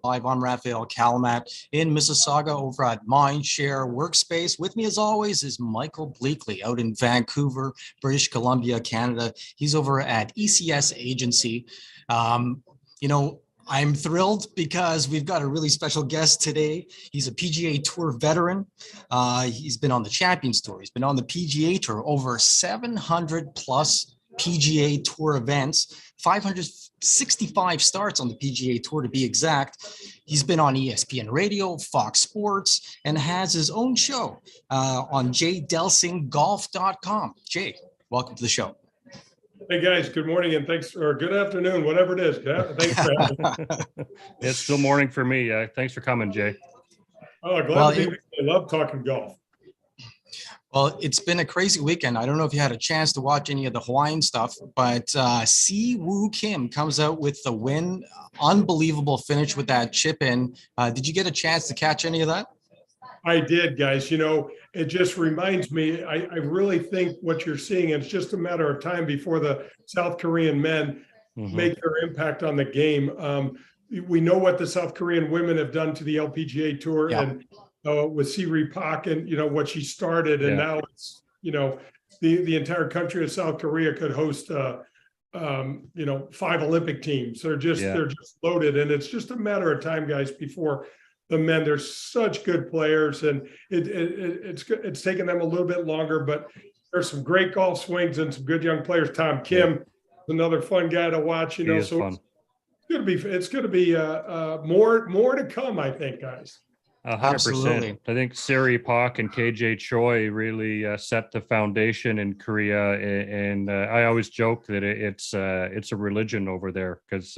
Live, I'm Raphael Calamat in Mississauga over at Mindshare Workspace. With me, as always, is Michael Bleakley out in Vancouver, British Columbia, Canada. He's over at ECS Agency. I'm thrilled because we've got a really special guest today. He's a PGA Tour veteran. He's been on the Champions Tour. He's been on the PGA Tour, over 700 plus PGA Tour events, 565 starts on the PGA Tour to be exact. He's been on ESPN Radio, Fox Sports, and has his own show on JayDelsingGolf.com. Jay, welcome to the show. Hey guys, good morning and thanks, or good afternoon, whatever it is. Thanks for having me. It's still morning for me. Thanks for coming, Jay. Oh, glad to be. I love talking golf. Well, it's been a crazy weekend. I don't know if you had a chance to watch any of the Hawaiian stuff, but Si Woo Kim comes out with the win. Unbelievable finish with that chip in. Did you get a chance to catch any of that? I did, guys. You know, it just reminds me, I really think what you're seeing, it's just a matter of time before the South Korean men make their impact on the game. We know what the South Korean women have done to the LPGA Tour and with Siri Pak and, what she started. And now it's, the entire country of South Korea could host, 5 Olympic teams. They're just loaded. And it's just a matter of time, guys, before the men. They're such good players, and it's taken them a little bit longer, but there's some great golf swings and some good young players. Tom Kim, another fun guy to watch. So fun. It's gonna be more to come, I think, guys. 100%. I think Siri Pak and KJ Choi really set the foundation in Korea, and I always joke that it's a religion over there, because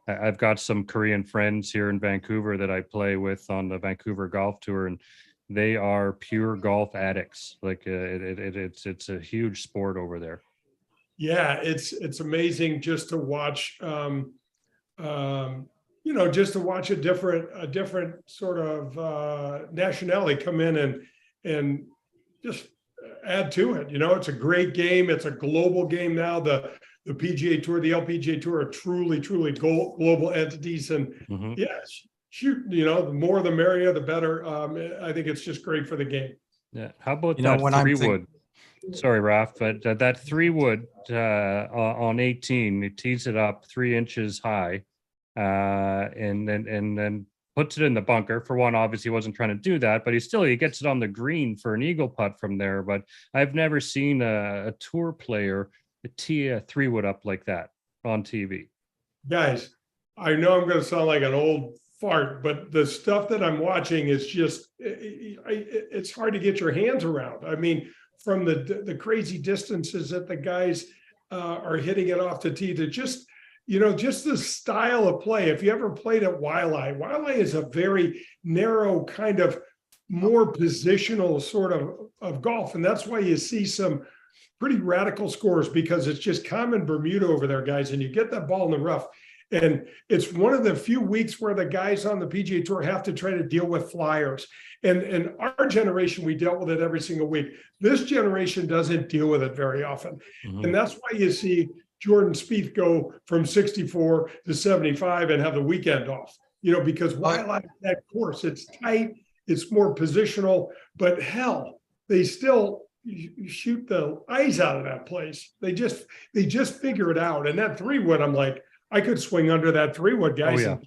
I've got some Korean friends here in Vancouver that I play with on the Vancouver Golf Tour, and they are pure golf addicts. Like it's a huge sport over there. Yeah, it's amazing just to watch. Just to watch a different sort of nationality come in and just add to it. It's a great game. It's a global game now. The PGA Tour, the LPGA Tour are truly global entities. And the more the merrier, the better. I think it's just great for the game. Yeah. How about that 3-wood? Sorry, Raf, but that 3-wood on 18, it tees it up 3 inches high, and then puts it in the bunker. For one, obviously he wasn't trying to do that, but he gets it on the green for an eagle putt from there. But I've never seen a tour player tee a 3-wood up like that on TV. Guys, I know I'm going to sound like an old fart, but the stuff that I'm watching is just, it's hard to get your hands around. I mean, from the crazy distances that the guys are hitting it off the tee to just the style of play. If you ever played at Waialae is a very narrow kind of more positional sort of golf. And that's why you see some pretty radical scores, because it's just common Bermuda over there, guys. And you get that ball in the rough. And it's one of the few weeks where the guys on the PGA Tour have to try to deal with flyers. And our generation, we dealt with it every single week. This generation doesn't deal with it very often. And that's why you see Jordan Spieth go from 64 to 75 and have the weekend off, because Waialae, that course, it's tight, it's more positional, but hell, they still shoot the eyes out of that place. They just figure it out. And that 3-wood, I'm like, I could swing under that 3-wood, guys. Oh,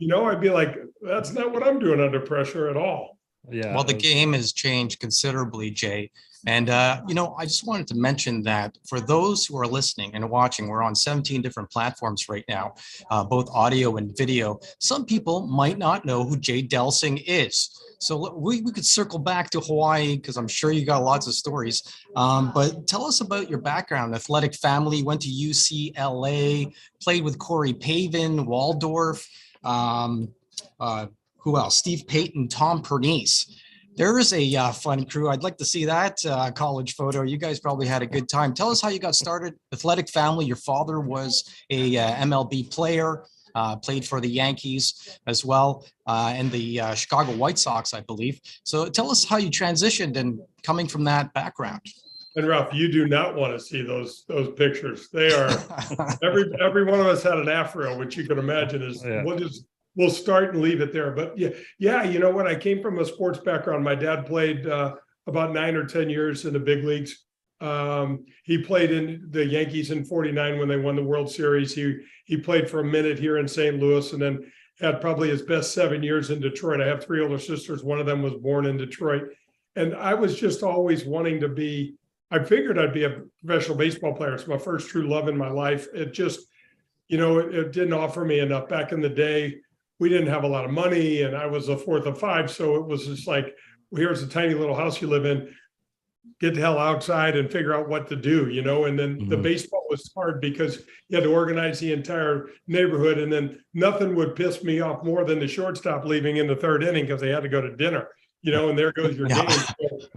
yeah. I'd be like, that's not what I'm doing under pressure at all. Yeah. Well, the game has changed considerably, Jay. And, I just wanted to mention that for those who are listening and watching, we're on 17 different platforms right now, both audio and video. Some people might not know who Jay Delsing is. So we could circle back to Hawaii, because I'm sure you got lots of stories. But tell us about your background. Athletic family, went to UCLA, played with Corey Pavin, Waldorf. Who else? Steve Pate and Tom Pernice. There is a fun crew. I'd like to see that college photo. You guys probably had a good time. Tell us how you got started. Athletic family. Your father was a MLB player, played for the Yankees as well, and the Chicago White Sox, I believe. So tell us how you transitioned and coming from that background. And Ralph, you do not want to see those pictures. They are every one of us had an afro, which you can imagine is we'll start and leave it there. But yeah, you know what? I came from a sports background. My dad played about 9 or 10 years in the big leagues. He played in the Yankees in '49 when they won the World Series. He played for a minute here in St. Louis, and then had probably his best 7 years in Detroit. I have 3 older sisters. One of them was born in Detroit. And I was just always wanting to be, I figured I'd be a professional baseball player. It's my first true love in my life. It just, you know, it didn't offer me enough. Back in the day, we didn't have a lot of money, and I was the 4th of 5. So it was just like, well, here's a tiny little house you live in. Get the hell outside and figure out what to do, you know? And then the baseball was hard because you had to organize the entire neighborhood. And then nothing would piss me off more than the shortstop leaving in the 3rd inning because they had to go to dinner, you know, and there goes your game. So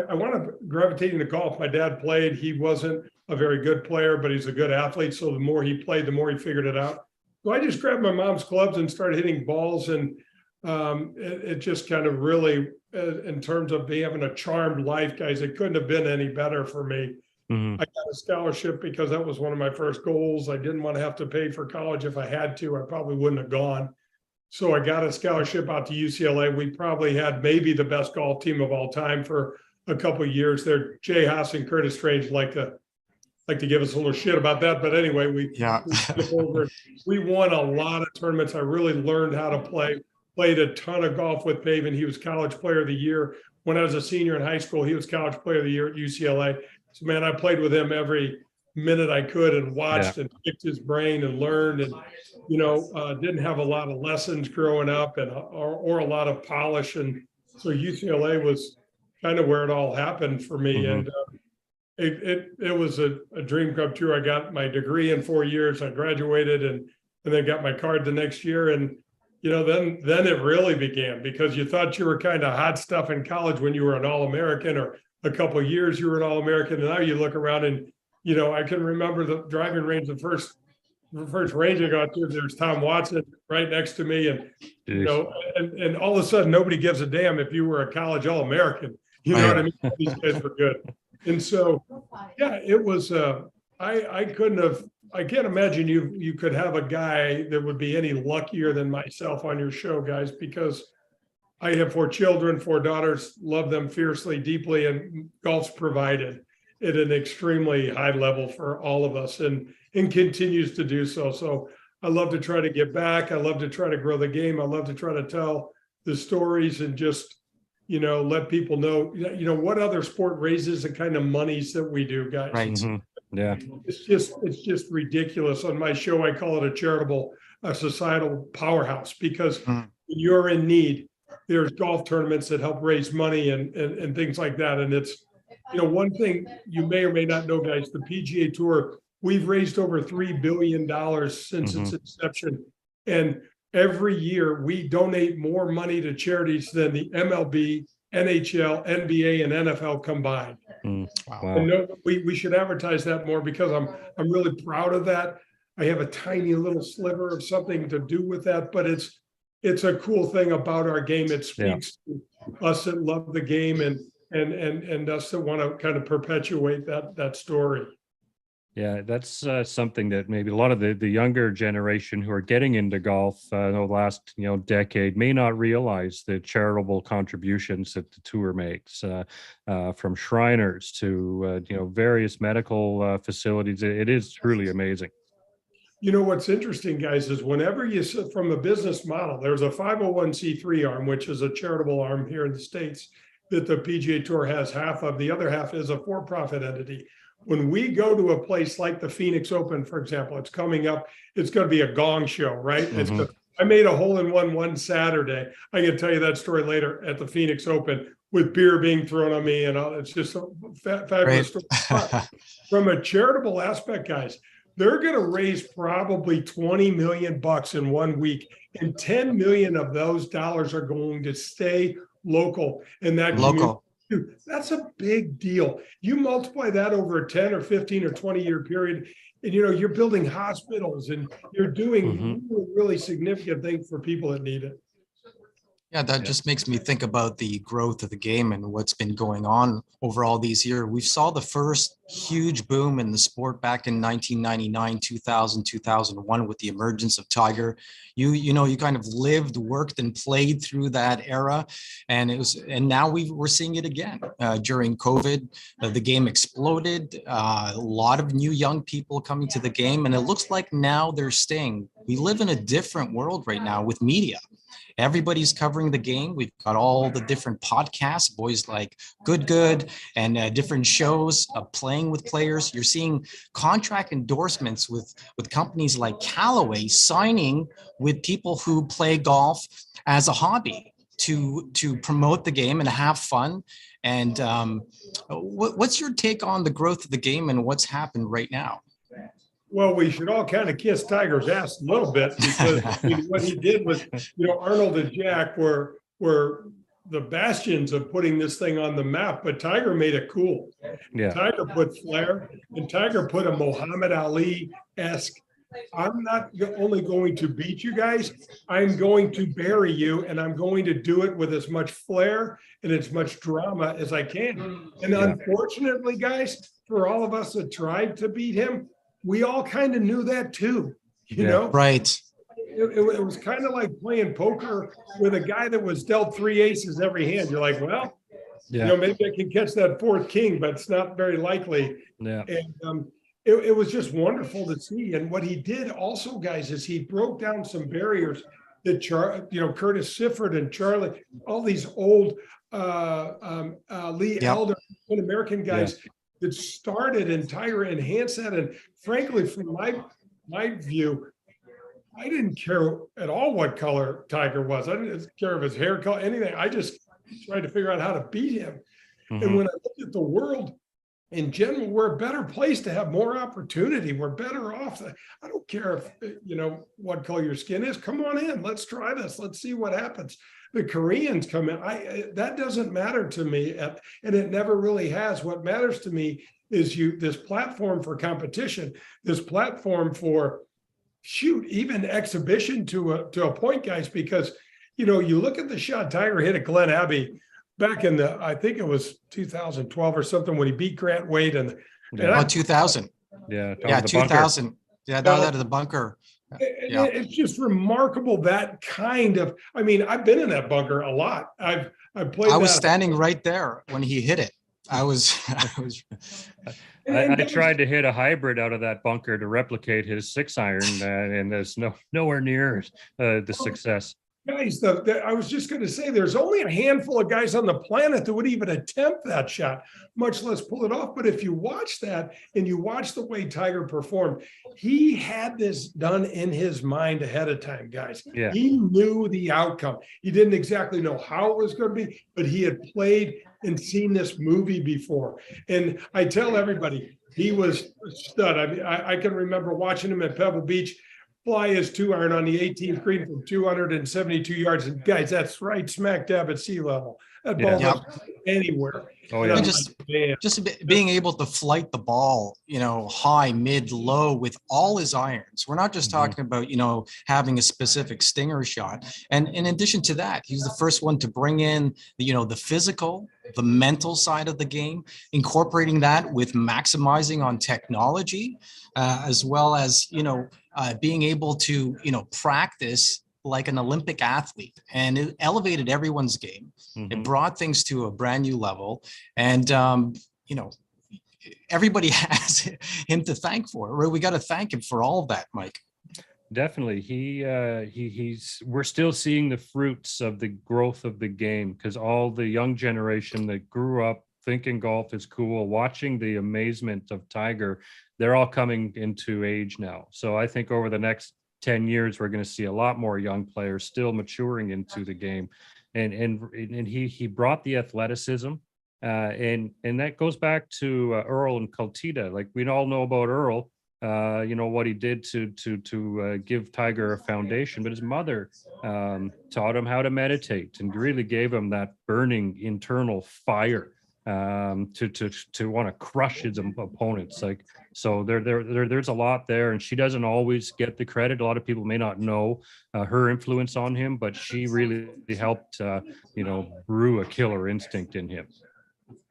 I want to gravitate into golf. My dad played. He wasn't a very good player, but he's a good athlete. So the more he played, the more he figured it out. So I just grabbed my mom's clubs and started hitting balls, and it just kind of really, in terms of having a charmed life, guys, it couldn't have been any better for me. I got a scholarship because that was one of my first goals. I didn't want to have to pay for college. If I had to, I probably wouldn't have gone. So I got a scholarship out to UCLA. We probably had maybe the best golf team of all time for a couple of years there. Jay Haas and Curtis Strange like to give us a little shit about that. But anyway, we won a lot of tournaments. I really learned how to play. Played a ton of golf with Pavin. He was College Player of the Year. When I was a senior in high school, he was College Player of the Year at UCLA. So, man, I played with him every minute I could and watched and picked his brain and learned. And, you know, didn't have a lot of lessons growing up and or a lot of polish. And so UCLA was kind of where it all happened for me. And it was a dream come true. I got my degree in 4 years. I graduated and then got my card the next year. And you know, then it really began, because you thought you were kind of hot stuff in college when you were an All-American, or a couple of years you were an All-American, and now you look around and, you know, I can remember the driving range, the first range I got to, there's Tom Watson right next to me, and you know, and all of a sudden nobody gives a damn if you were a college All-American. You know what I mean? These guys were good, and so it was. I can't imagine you could have a guy that would be any luckier than myself on your show, guys, because I have 4 children, 4 daughters, love them fiercely, deeply, and golf's provided at an extremely high level for all of us, and continues to do so. So I love to try to get back. I love to try to grow the game. I love to try to tell the stories and just, you know, let people know, you know, what other sport raises the kind of monies that we do, guys. Right. Yeah, it's just ridiculous. On my show, I call it a charitable, societal powerhouse, because when you're in need, there's golf tournaments that help raise money and things like that. And it's, you know, one thing you may or may not know, guys, the PGA Tour, we've raised over $3 billion since its inception. And every year we donate more money to charities than the MLB, NHL, NBA, and NFL combined. Wow. And we should advertise that more, because I'm really proud of that. I have a tiny little sliver of something to do with that, but it's a cool thing about our game. It speaks to us that love the game and us that want to kind of perpetuate that story. Yeah, that's something that maybe a lot of the younger generation who are getting into golf in the last decade may not realize the charitable contributions that the tour makes, from Shriners to various medical facilities. It is truly amazing. You know what's interesting, guys, is whenever you, from a business model, there's a 501c3 arm, which is a charitable arm here in the States that the PGA Tour has half of. The other half is a for-profit entity. When we go to a place like the Phoenix Open, for example, it's coming up, it's going to be a gong show, right? I made a hole-in-one one Saturday. I can tell you that story later at the Phoenix Open, with beer being thrown on me and all. It's just a fabulous story. From a charitable aspect, guys, they're going to raise probably $20 million in 1 week, and 10 million of those dollars are going to stay local in that community. Dude, that's a big deal. You multiply that over a 10 or 15 or 20 year period, and you're building hospitals and you're doing really, really significant things for people that need it. Yeah, that just makes me think about the growth of the game and what's been going on over all these years. We saw the first huge boom in the sport back in 1999, 2000, 2001 with the emergence of Tiger. You kind of lived, worked, and played through that era, and now we're seeing it again during COVID. The game exploded. A lot of new young people coming to the game, and it looks like now they're staying. We live in a different world right now with media. Everybody's covering the game. We've got all the different podcasts, boys like Good, and different shows playing with players. You're seeing contract endorsements with companies like Callaway signing with people who play golf as a hobby to promote the game and have fun. And what's your take on the growth of the game and what's happened right now? Well, we should all kind of kiss Tiger's ass a little bit, because what he did was, Arnold and Jack were the bastions of putting this thing on the map, but Tiger made it cool. Yeah. Tiger put flair, and Tiger put a Muhammad Ali-esque, I'm not only going to beat you guys, I'm going to bury you, and I'm going to do it with as much flair and as much drama as I can. And unfortunately, guys, for all of us that tried to beat him, we all kind of knew that too, you know? Right. It was kind of like playing poker with a guy that was dealt 3 aces every hand. You're like, well, maybe I can catch that 4th king, but it's not very likely. Yeah. And it was just wonderful to see. And what he did also, guys, is he broke down some barriers that Curtis Sifford and Charlie, all these old Lee Elder, American guys that started, and Tiger enhanced that. And frankly, from my view, I didn't care at all what color Tiger was. I didn't care if his hair color, anything. I just tried to figure out how to beat him. Mm-hmm. And when I look at the world in general, we're a better place to have more opportunity. We're better off. I don't care if, what color your skin is. Come on in. Let's try this. Let's see what happens. The Koreans come in. That doesn't matter to me, and it never really has. What matters to me is this platform for competition, this platform for even exhibition to a point, guys. Because you look at the shot Tiger hit at Glen Abbey back in I think it was 2012 or something, when he beat Grant Wade 2000. Yeah, 2000. Yeah, that was out of the bunker. It's just remarkable, that kind of. I mean, I've been in that bunker a lot. I played. I was standing right there when he hit it. I tried to hit a hybrid out of that bunker to replicate his 6-iron, and there's nowhere near the success. Guys, I was just going to say, there's only a handful of guys on the planet that would even attempt that shot, much less pull it off. But if you watch that and you watch the way Tiger performed, he had this done in his mind ahead of time, guys. Yeah. He knew the outcome. He didn't exactly know how it was going to be, but he had played and seen this movie before. And I tell everybody, he was a stud. I mean, I can remember watching him at Pebble Beach fly his 2-iron on the 18th green from 272 yards. And guys, that's right smack dab at sea level. That ball goes anywhere. Oh, yeah. Just being able to flight the ball, high, mid, low with all his irons. We're not just talking about, having a specific stinger shot. And in addition to that, he's the first one to bring in, the physical, the mental side of the game, incorporating that with maximizing on technology, as well as, being able to, practice like an Olympic athlete, and it elevated everyone's game. Mm-hmm. It brought things to a brand new level, and everybody has him to thank for. We got to thank him for all of that, Mike. Definitely, we're still seeing the fruits of the growth of the game, because all the young generation that grew up thinking golf is cool, watching the amazement of Tiger, they're all coming into age now. So I think over the next 10 years, we're going to see a lot more young players still maturing into the game. And he brought the athleticism, and that goes back to Earl and Cultita. Like, we all know about Earl, what he did to give Tiger a foundation, but his mother taught him how to meditate and really gave him that burning internal fire to want to crush his opponents. Like, so there's a lot there, and she doesn't always get the credit. A lot of people may not know her influence on him, but she really helped brew a killer instinct in him.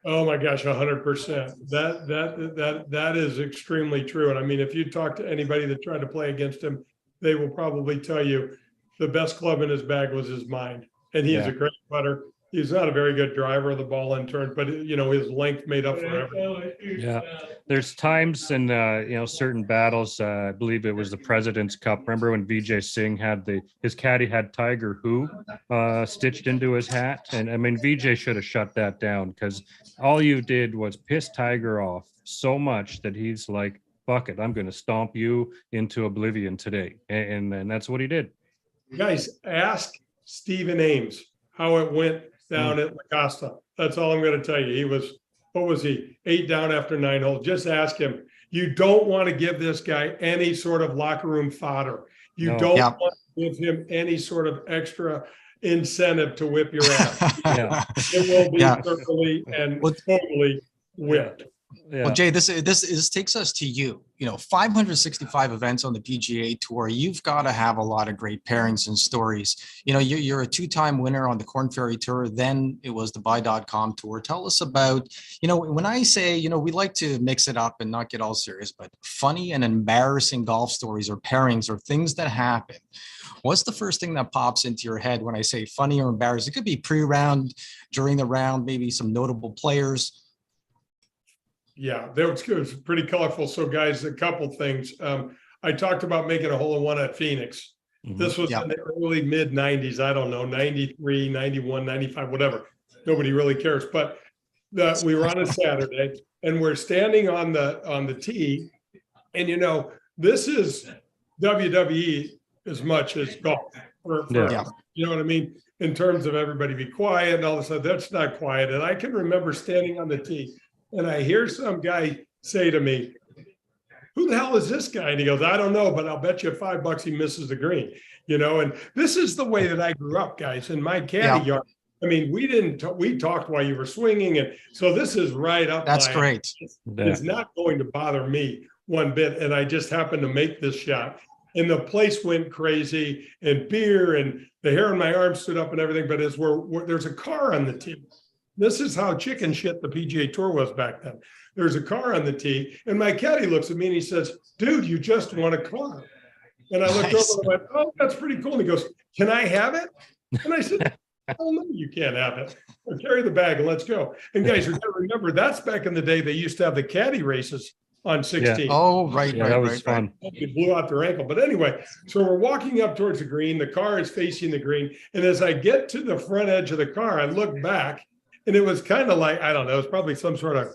Oh my gosh, 100%. That is extremely true. And I mean, if you talk to anybody that tried to play against him, they will probably tell you the best club in his bag was his mind. And he is a great putter. He's not a very good driver of the ball in turn, but his length made up for everything. Yeah, there's times in certain battles. I believe it was the President's Cup. Remember when Vijay Singh had his caddy had Tiger Who stitched into his hat, and I mean Vijay should have shut that down, because all you did was piss Tiger off so much that he's like, "Fuck it, I'm going to stomp you into oblivion today," and that's what he did. Guys, ask Stephen Ames how it went down at La Costa. That's all I'm going to tell you. He was, what was he? 8 down after 9 holes. Just ask him. You don't want to give this guy any sort of locker room fodder. You don't want to give him any sort of extra incentive to whip your ass. It will be thoroughly and totally whipped. Yeah. Well, Jay, this takes us to you. 565 events on the PGA Tour. You've got to have a lot of great pairings and stories. You're a 2-time winner on the Korn Ferry Tour. Then it was the Buy.com Tour. Tell us about, when I say, we like to mix it up and not get all serious, but funny and embarrassing golf stories or pairings or things that happen. What's the first thing that pops into your head when I say funny or embarrassing? It could be pre-round, during the round, maybe some notable players. Yeah, that was pretty colorful. So guys, a couple things. I talked about making a hole-in-one at Phoenix. This was in the early mid 90s. I don't know, 93, 91, 95, whatever. Nobody really cares. But we were on a Saturday and we're standing on the tee. And this is WWE as much as golf. You know what I mean? In terms of everybody be quiet and all of a sudden, that's not quiet. And I can remember standing on the tee. And I hear some guy say to me, "Who the hell is this guy?" And he goes, "I don't know, but I'll bet you $5 he misses the green." And this is the way that I grew up, guys, in my caddy yard. I mean, we talked while you were swinging. And so this is right up. That's great. It's not going to bother me one bit. And I just happened to make this shot. And the place went crazy and beer and the hair on my arm stood up and everything. But there's a car on the tee. This is how chicken shit the PGA Tour was back then. There's a car on the tee, and my caddy looks at me and he says, "Dude, you just won a car." And I looked over and I went, "Oh, that's pretty cool." And he goes, "Can I have it?" And I said, "Oh, no, you can't have it. Carry the bag and let's go." And guys, you got to remember, that's back in the day they used to have the caddy races on 16. Yeah. Oh, right. That was fun. It blew out their ankle. But anyway, so we're walking up towards the green. The car is facing the green. And as I get to the front edge of the car, I look back. And it was kind of like, I don't know, it was probably some sort of,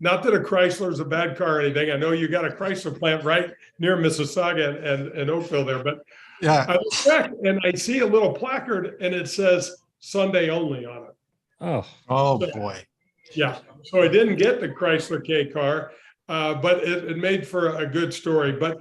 not that a Chrysler is a bad car or anything. I know you got a Chrysler plant right near Mississauga and Oakville there. But I look back and I see a little placard and it says Sunday only on it. Oh boy. Yeah. So I didn't get the Chrysler K car, but it made for a good story. But,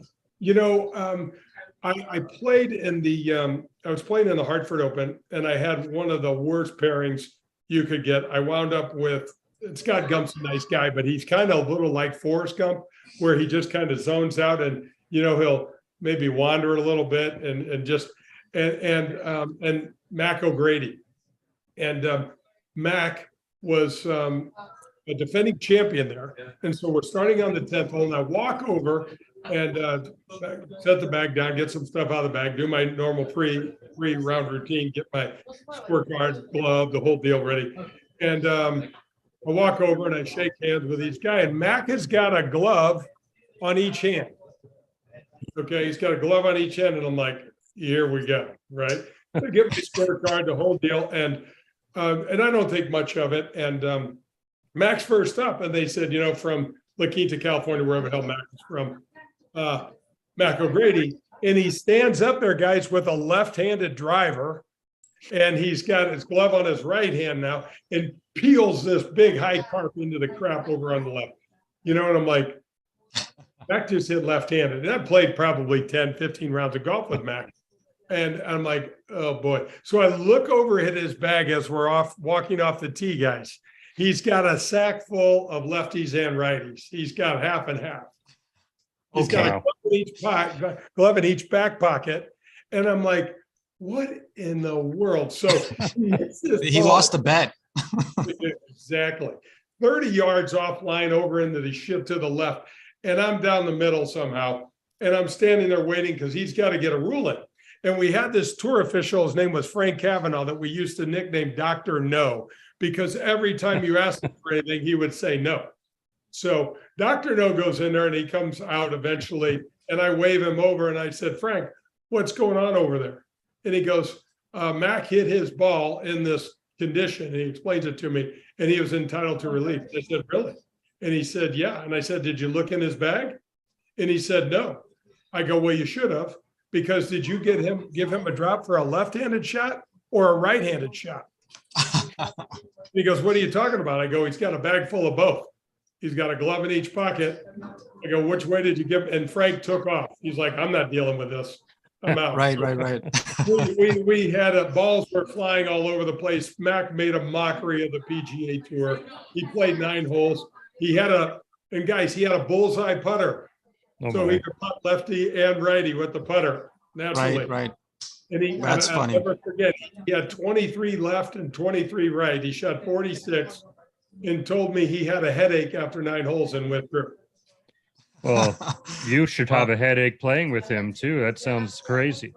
I played in I was playing in the Hartford Open and I had one of the worst pairings you could get. I wound up with, Scott Gump's a nice guy, but he's kind of a little like Forrest Gump, where he just kind of zones out and, he'll maybe wander a little bit and Mac O'Grady. And Mac was a defending champion there. And so we're starting on the 10th hole and I walk over and set the bag down, get some stuff out of the bag, do my normal pre-round routine, get my scorecard, glove, the whole deal ready. And I walk over and I shake hands with each guy. And Mac has got a glove on each hand. Okay, he's got a glove on each hand. And I'm like, here we go, right? I give me scorecard, the whole deal. And I don't think much of it. And Mac's first up. And they said, from La Quinta, California, wherever the hell Mac is from, Mac O'Grady, and he stands up there, guys, with a left-handed driver, and he's got his glove on his right hand now, and peels this big high carp into the crap over on the left. And I'm like, Mac just hit left-handed, and I played probably 10, 15 rounds of golf with Mac, and I'm like, oh boy. So I look over at his bag as we're walking off the tee, guys, He's got a sack full of lefties and righties. He's got half and half. He's got a glove in each back pocket. And I'm like, what in the world? So he lost the bet. Exactly. 30 yards offline over into the ship to the left. And I'm down the middle somehow. And I'm standing there waiting because he's got to get a ruling. And we had this tour official, his name was Frank Cavanaugh, that we used to nickname Dr. No, because every time you asked him for anything, he would say no. So Dr. No goes in there and he comes out eventually. And I wave him over and I said, Frank, what's going on over there? And he goes, Mac hit his ball in this condition. And he explains it to me. And he was entitled to relief. I said, really? And he said, yeah. And I said, did you look in his bag? And he said, no. I go, well, you should have, because did you give him a drop for a left-handed shot or a right-handed shot? He goes, what are you talking about? I go, he's got a bag full of both. He's got a glove in each pocket. I go, which way did you give? And Frank took off. He's like, I'm not dealing with this. I'm out. Right. We had balls were flying all over the place. Mac made a mockery of the PGA Tour. He played 9 holes. He had a bullseye putter. So he could putt lefty and righty with the putter. Naturally. Right. And I'll never forget, he had 23 left and 23 right. He shot 46 and told me he had a headache after 9 holes and withdrew. Well, you should have a headache playing with him too. That sounds crazy.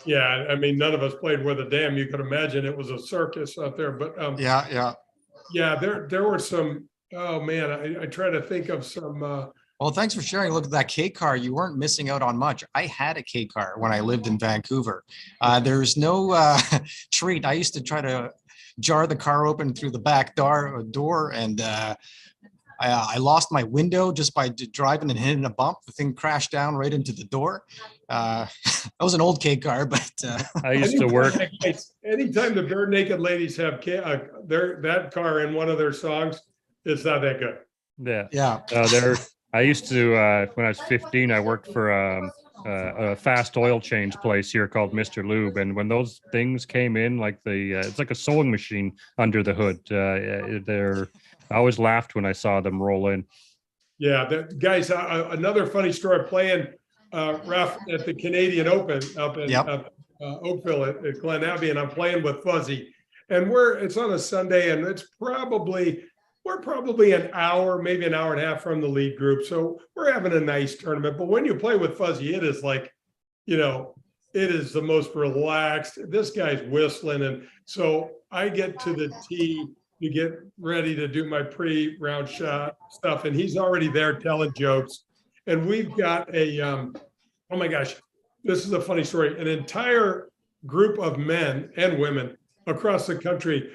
Yeah, I mean, none of us played with a dam. You could imagine it was a circus out there. But yeah, there were some. Oh man, I try to think of some. Well, thanks for sharing. Look at that K car. You weren't missing out on much. I had a K car when I lived in Vancouver. There's no treat. I used to try to jar the car open through the back door and I lost my window just by driving and hitting a bump. The thing crashed down right into the door. That was an old K car, but I used to work. Anytime the Bare Naked Ladies have that car in one of their songs, it's not that good. Yeah. I used to, when I was 15, I worked for a fast oil change place here called Mr. Lube. And when those things came in, like it's like a sewing machine under the hood. I always laughed when I saw them roll in. Yeah, guys, another funny story, playing Raf at the Canadian Open up in Oakville at Glen Abbey, and I'm playing with Fuzzy. And it's on a Sunday, and we're probably an hour, maybe an hour and a half from the lead group. So we're having a nice tournament. But when you play with Fuzzy, it is like, it is the most relaxed. This guy's whistling. And so I get to the tee to get ready to do my pre-round shot stuff. And he's already there telling jokes. And we've got oh my gosh, this is a funny story. An entire group of men and women across the country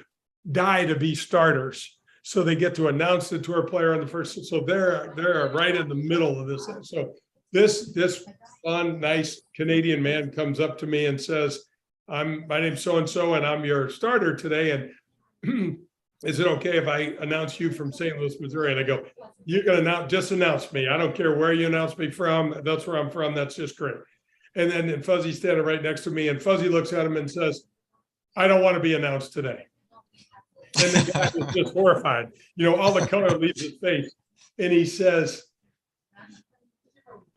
die to be starters. So they get to announce the tour player on the first. So they're right in the middle of this. So this fun, nice Canadian man comes up to me and says, my name's so-and-so, and I'm your starter today. And is it okay if I announce you from St. Louis, Missouri? And I go, you can just announce me. I don't care where you announce me from. That's where I'm from. That's just great. And then Fuzzy's standing right next to me, and Fuzzy looks at him and says, I don't want to be announced today. And the guy was just horrified. All the color leaves his face. And he says,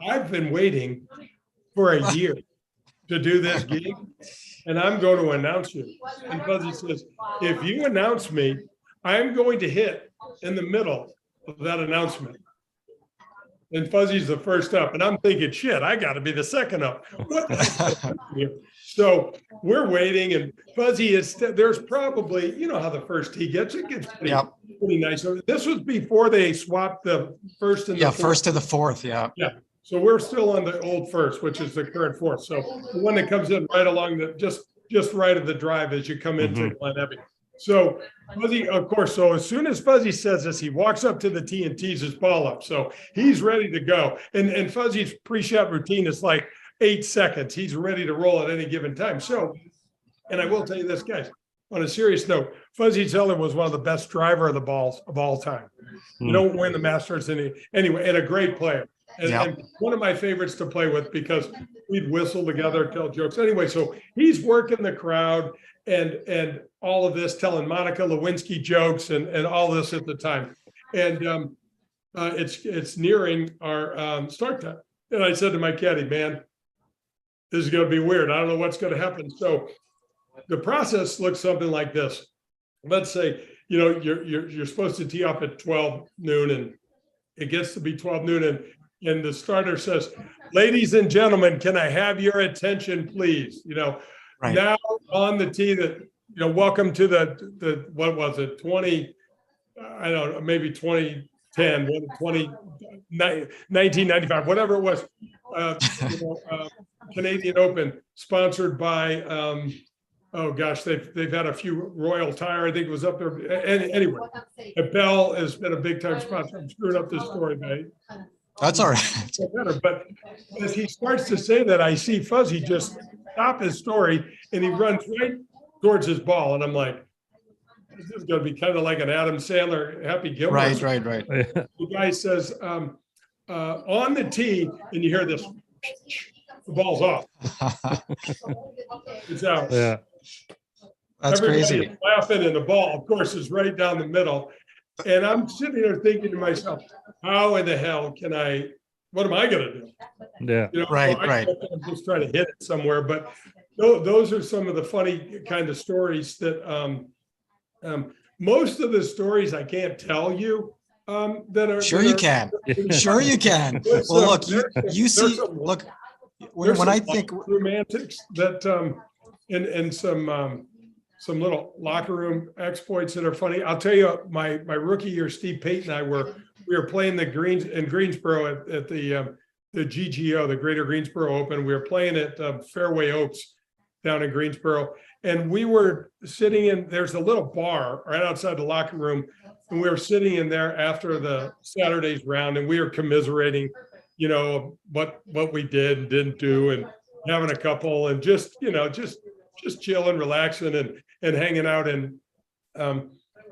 I've been waiting for a year to do this gig, and I'm going to announce you. And Fuzzy says, if you announce me, I'm going to hit in the middle of that announcement. And Fuzzy's the first up. And I'm thinking, shit, I got to be the second up. What the heck? So we're waiting, and Fuzzy there's probably, how the first tee gets, it gets pretty nice. So this was before they swapped the first and the fourth. First to the fourth, Yeah. So we're still on the old first, which is the current fourth. So the one that comes in right along just right of the drive as you come into Glen Abbey. So Fuzzy, of course, so as soon as Fuzzy says this, he walks up to the tee and tees his ball up. So he's ready to go. And Fuzzy's pre-shot routine is like 8 seconds. He's ready to roll at any given time. So, and I will tell you this, guys, on a serious note, Fuzzy Zoeller was one of the best driver of the balls of all time. You don't win the Masters anyway, and a great player. And one of my favorites to play with because we'd whistle together, tell jokes. Anyway, so he's working the crowd and all of this, telling Monica Lewinsky jokes and all this at the time. And it's nearing our start time. And I said to my caddy, man, this is going to be weird. I don't know what's going to happen. So the process looks something like this. Let's say, you're supposed to tee up at 12 noon and it gets to be 12 noon and the starter says, ladies and gentlemen, can I have your attention, please? Right. Now on the tee that, welcome to the what was it? 20, I don't know, maybe 2010, 1995, whatever it was, Canadian Open sponsored by, oh gosh, they've had a few Royal Tire. I think it was up there. Anyway, Bell has been a big time sponsor. I'm screwing up this story, mate. That's all right. But as he starts to say that, I see Fuzzy just stop his story and he runs right towards his ball. And I'm like, this is going to be kind of like an Adam Sandler, Happy Gilmore. Right. The guy says, on the tee, and you hear this, the ball's off. It's out. Yeah. That's Everybody crazy. is laughing, and the ball, of course, is right down the middle. And I'm sitting there thinking to myself, how in the hell what am I going to do? Yeah. Right. I'm just trying to hit it somewhere. But those are some of the funny kind of stories that most of the stories I can't tell you that are. Sure you can. Sure you can. Well, look, you see, look, when I think romantics that and some little locker room exploits that are funny. I'll tell you, my rookie year, Steve Pate and I we were playing the Greensboro at the GGO, the Greater Greensboro Open. We were playing at Fairway Oaks down in Greensboro, and we were sitting in. There's a little bar right outside the locker room, and we were sitting in there after the Saturday's round, and we were commiserating, what we did and didn't do, and having a couple, and just chilling, relaxing, and hanging out, and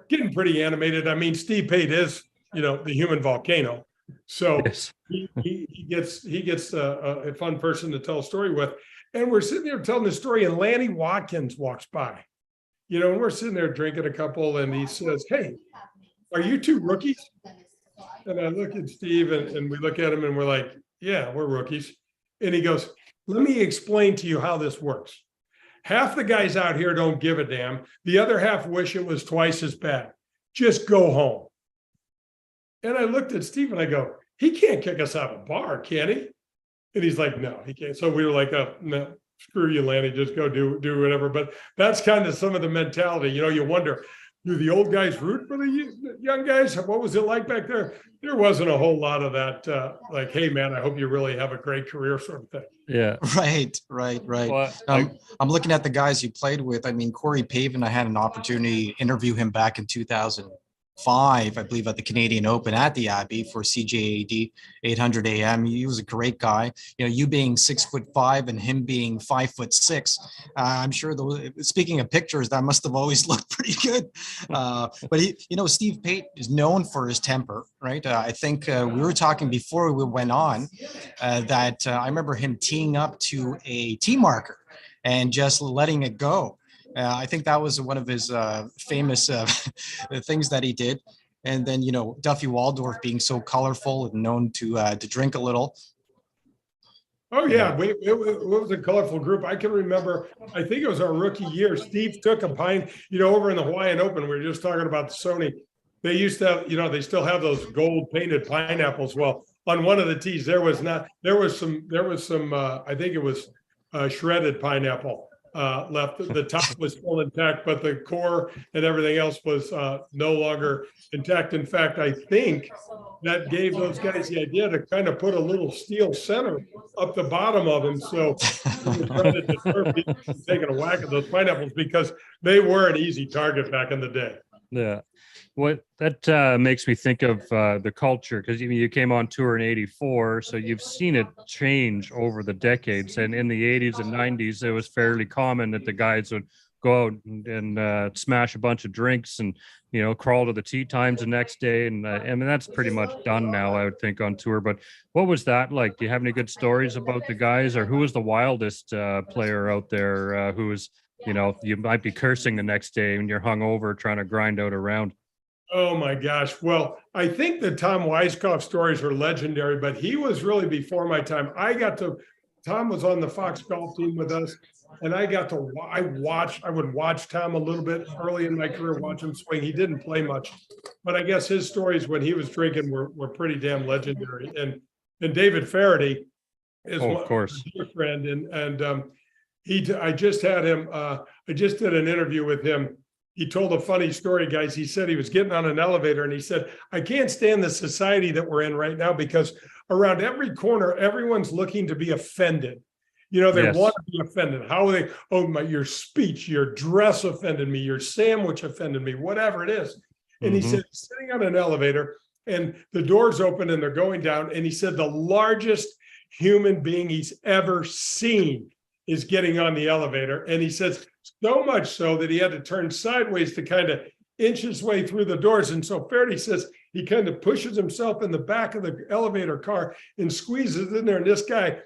getting pretty animated. I mean, Steve Pate is, the human volcano, so yes. he gets a fun person to tell a story with. And we're sitting there telling the story, and Lanny Watkins walks by, and we're sitting there drinking a couple, and he says, "Hey, are you two rookies?" And I look at Steve, and we look at him, and we're like, "Yeah, we're rookies." And he goes, "Let me explain to you how this works. Half the guys out here don't give a damn. The other half wish it was twice as bad. Just go home." And I looked at Steve and I go, "He can't kick us out of a bar, can he?" And he's like, "No, he can't." So we were like, "No, screw you, Lanny, just go do whatever." But that's kind of some of the mentality. You wonder, do the old guys root for the young guys? What was it like back there? There wasn't a whole lot of that, like, "Hey, man, I hope you really have a great career," sort of thing. Yeah. Right. Well, I'm looking at the guys you played with. I mean, Corey Pavin, I had an opportunity to interview him back in 2005, I believe, at the Canadian Open at the Abbey for CJAD 800 AM. He was a great guy. You being 6'5" and him being 5'6", I'm sure speaking of pictures, that must have always looked pretty good. But Steve Pate is known for his temper, right? I think we were talking before we went on that I remember him teeing up to a tee marker and just letting it go. I think that was one of his famous things that he did. And then, Duffy Waldorf being so colorful and known to drink a little. Oh, yeah. It was a colorful group. I can remember, I think it was our rookie year. Steve took a pine, over in the Hawaiian Open. We were just talking about the Sony. They used to have, they still have those gold painted pineapples. Well, on one of the tees, there was some, I think it was shredded pineapple left. The top was still intact, but the core and everything else was no longer intact. In fact, I think that gave those guys the idea to kind of put a little steel center up the bottom of them. So we were trying to deter people from taking a whack at those pineapples because they were an easy target back in the day. Yeah. What that makes me think of the culture, because you came on tour in '84, so you've seen it change over the decades. And in the '80s and '90s, it was fairly common that the guys go out and smash a bunch of drinks and, crawl to the tee times the next day. And I mean, that's pretty much done now, I would think, on tour. But what was that like? Do you have any good stories about the guys, or who was the wildest player out there who was, you might be cursing the next day when you're hungover trying to grind out a round? Oh my gosh. Well, I think the Tom Weiskopf stories are legendary, but he was really before my time. Tom was on the Fox golf team with us, and I would watch Tom a little bit early in my career, watch him swing. He didn't play much, but I guess his stories when he was drinking were pretty damn legendary. And David Faraday is of course, a dear friend. I just had him, I just did an interview with him. He told a funny story, guys. He said he was getting on an elevator and he said, I can't stand the society that we're in right now because around every corner, everyone's looking to be offended. They want to be offended. How are they? Oh, your speech, your dress offended me, your sandwich offended me, whatever it is. And he said, sitting on an elevator and the doors open and they're going down. And he said, the largest human being he's ever seen is getting on the elevator. And he says, so much so that he had to turn sideways to kind of inch his way through the doors. And so Faraday says he kind of pushes himself in the back of the elevator car and squeezes in there. And this guy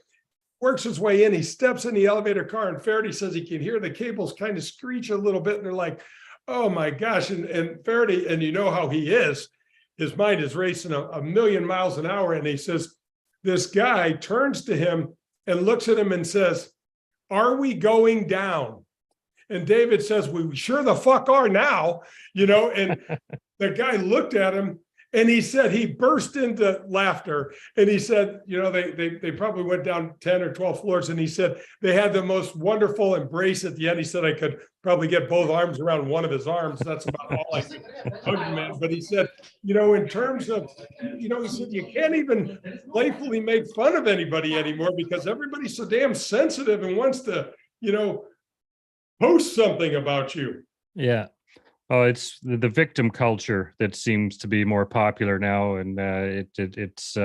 works his way in. He steps in the elevator car, and Faraday says he can hear the cables kind of screech a little bit. And they're like, oh my gosh. And Faraday, and you know how he is, his mind is racing a million miles an hour. And he says, this guy turns to him and looks at him and says, are we going down? And David says, we sure the fuck are now, and the guy looked at him and he said, he burst into laughter. And he said, they probably went down 10 or 12 floors. And he said, they had the most wonderful embrace at the end. He said, I could probably get both arms around one of his arms. That's about all I could hug him at. But he said, in terms of, he said, you can't even playfully make fun of anybody anymore because everybody's so damn sensitive and wants to, post something about you. Yeah. Oh, it's the victim culture that seems to be more popular now. And it's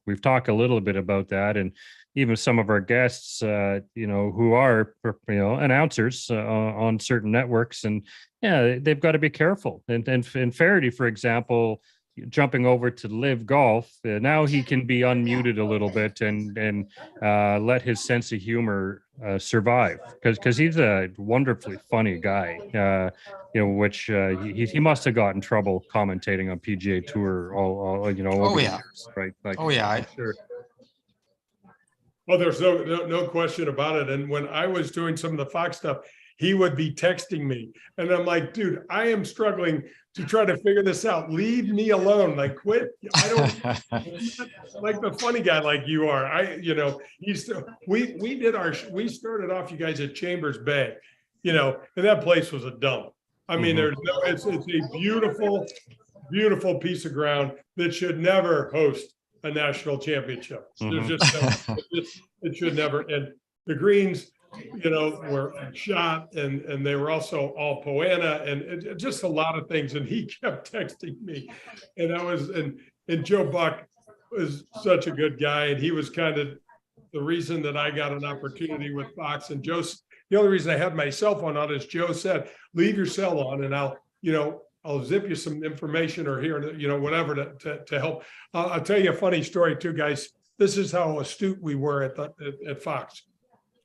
we've talked a little bit about that. And even some of our guests, who are, announcers on certain networks. And yeah, they've got to be careful. And Faraday, for example, jumping over to Live Golf, now he can be unmuted a little bit and let his sense of humor survive because he's a wonderfully funny guy, which he must have got in trouble commentating on PGA Tour all over the years, right? Like, sure. Well, there's no question about it. And when I was doing some of the Fox stuff, he would be texting me. And I'm like, dude, I am struggling to try to figure this out. Leave me alone. Like, quit. I don't like the funny guy like you are. We started off, you guys, at Chambers Bay, and that place was a dump. I mean, it's a beautiful, beautiful piece of ground that should never host a national championship. There's just it should never. And the greens, were shot and they were also all Poana and just a lot of things. And he kept texting me, and Joe Buck was such a good guy. And he was kind of the reason that I got an opportunity with Fox. And the only reason I had my cell phone on is Joe said, leave your cell on and I'll zip you some information or here, whatever to help. I'll tell you a funny story too, guys. This is how astute we were at Fox.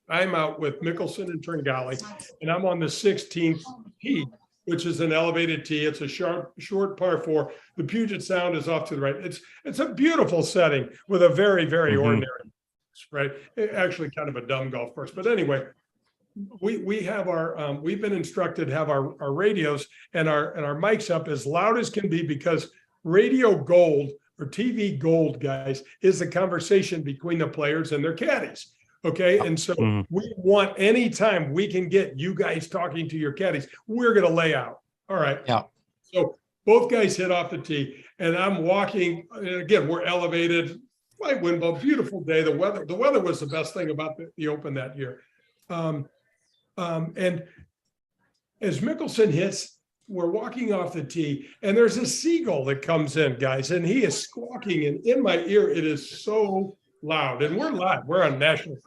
I'm out with Mickelson and Tringali, and I'm on the 16th tee, which is an elevated tee. It's a short par 4. The Puget Sound is off to the right. It's a beautiful setting with a very, very ordinary, right? Actually, kind of a dumb golf course. But anyway, we have our we've been instructed to have our radios and our mics up as loud as can be because radio gold or TV gold, guys, is the conversation between the players and their caddies. Okay. And so we want anytime we can get you guys talking to your caddies, we're going to lay out. All right. Yeah. So both guys hit off the tee and I'm walking. And again, we're elevated. Light wind, but beautiful day. The weather was the best thing about the Open that year. And as Mickelson hits, we're walking off the tee and there's a seagull that comes in, guys, and he is squawking. And in my ear, it is so loud. And we're live. We're on national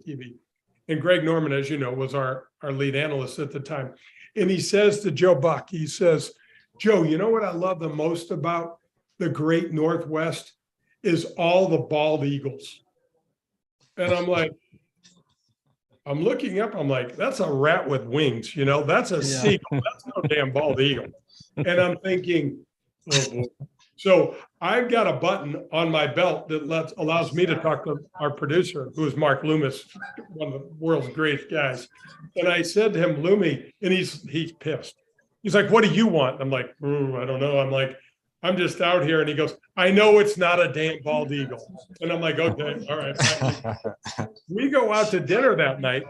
TV. And Greg Norman, as you know, was our lead analyst at the time. And he says to Joe Buck, he says, Joe, you know what I love the most about the great Northwest is all the bald eagles. And I'm like, I'm looking up, I'm like, that's a rat with wings, that's a seagull. That's no damn bald eagle. And I'm thinking, oh boy. So I've got a button on my belt that allows me to talk to our producer, who is Mark Loomis, one of the world's greatest guys. And I said to him, Loomy, and he's pissed. He's like, what do you want? I'm like, I don't know. I'm like, I'm just out here. And he goes, I know it's not a damn bald eagle. And I'm like, okay, all right. We go out to dinner that night.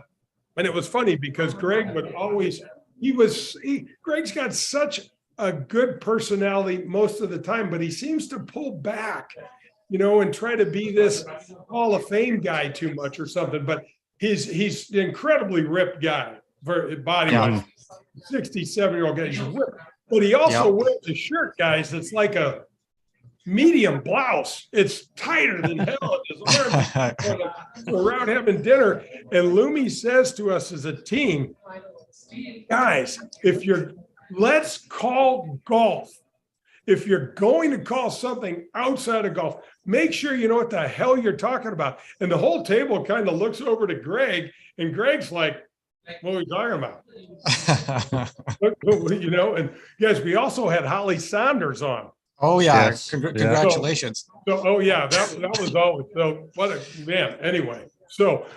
And it was funny because Greg would always, Greg's got such a good personality most of the time, but he seems to pull back, and try to be this Hall of Fame guy too much or something. But he's an incredibly ripped guy for body, 67-year-old guy. He's ripped, but he also wears a shirt, guys, that's like a medium blouse. It's tighter than hell in his arms. We're around having dinner, and Loomy says to us as a team, guys, let's call golf. If you're going to call something outside of golf, make sure you know what the hell you're talking about. And the whole table kind of looks over to Greg, and Greg's like, what are we talking about? And guys, we also had Holly Saunders on. Oh yeah, yes. Congratulations. So that was always, so what a man. Anyway, so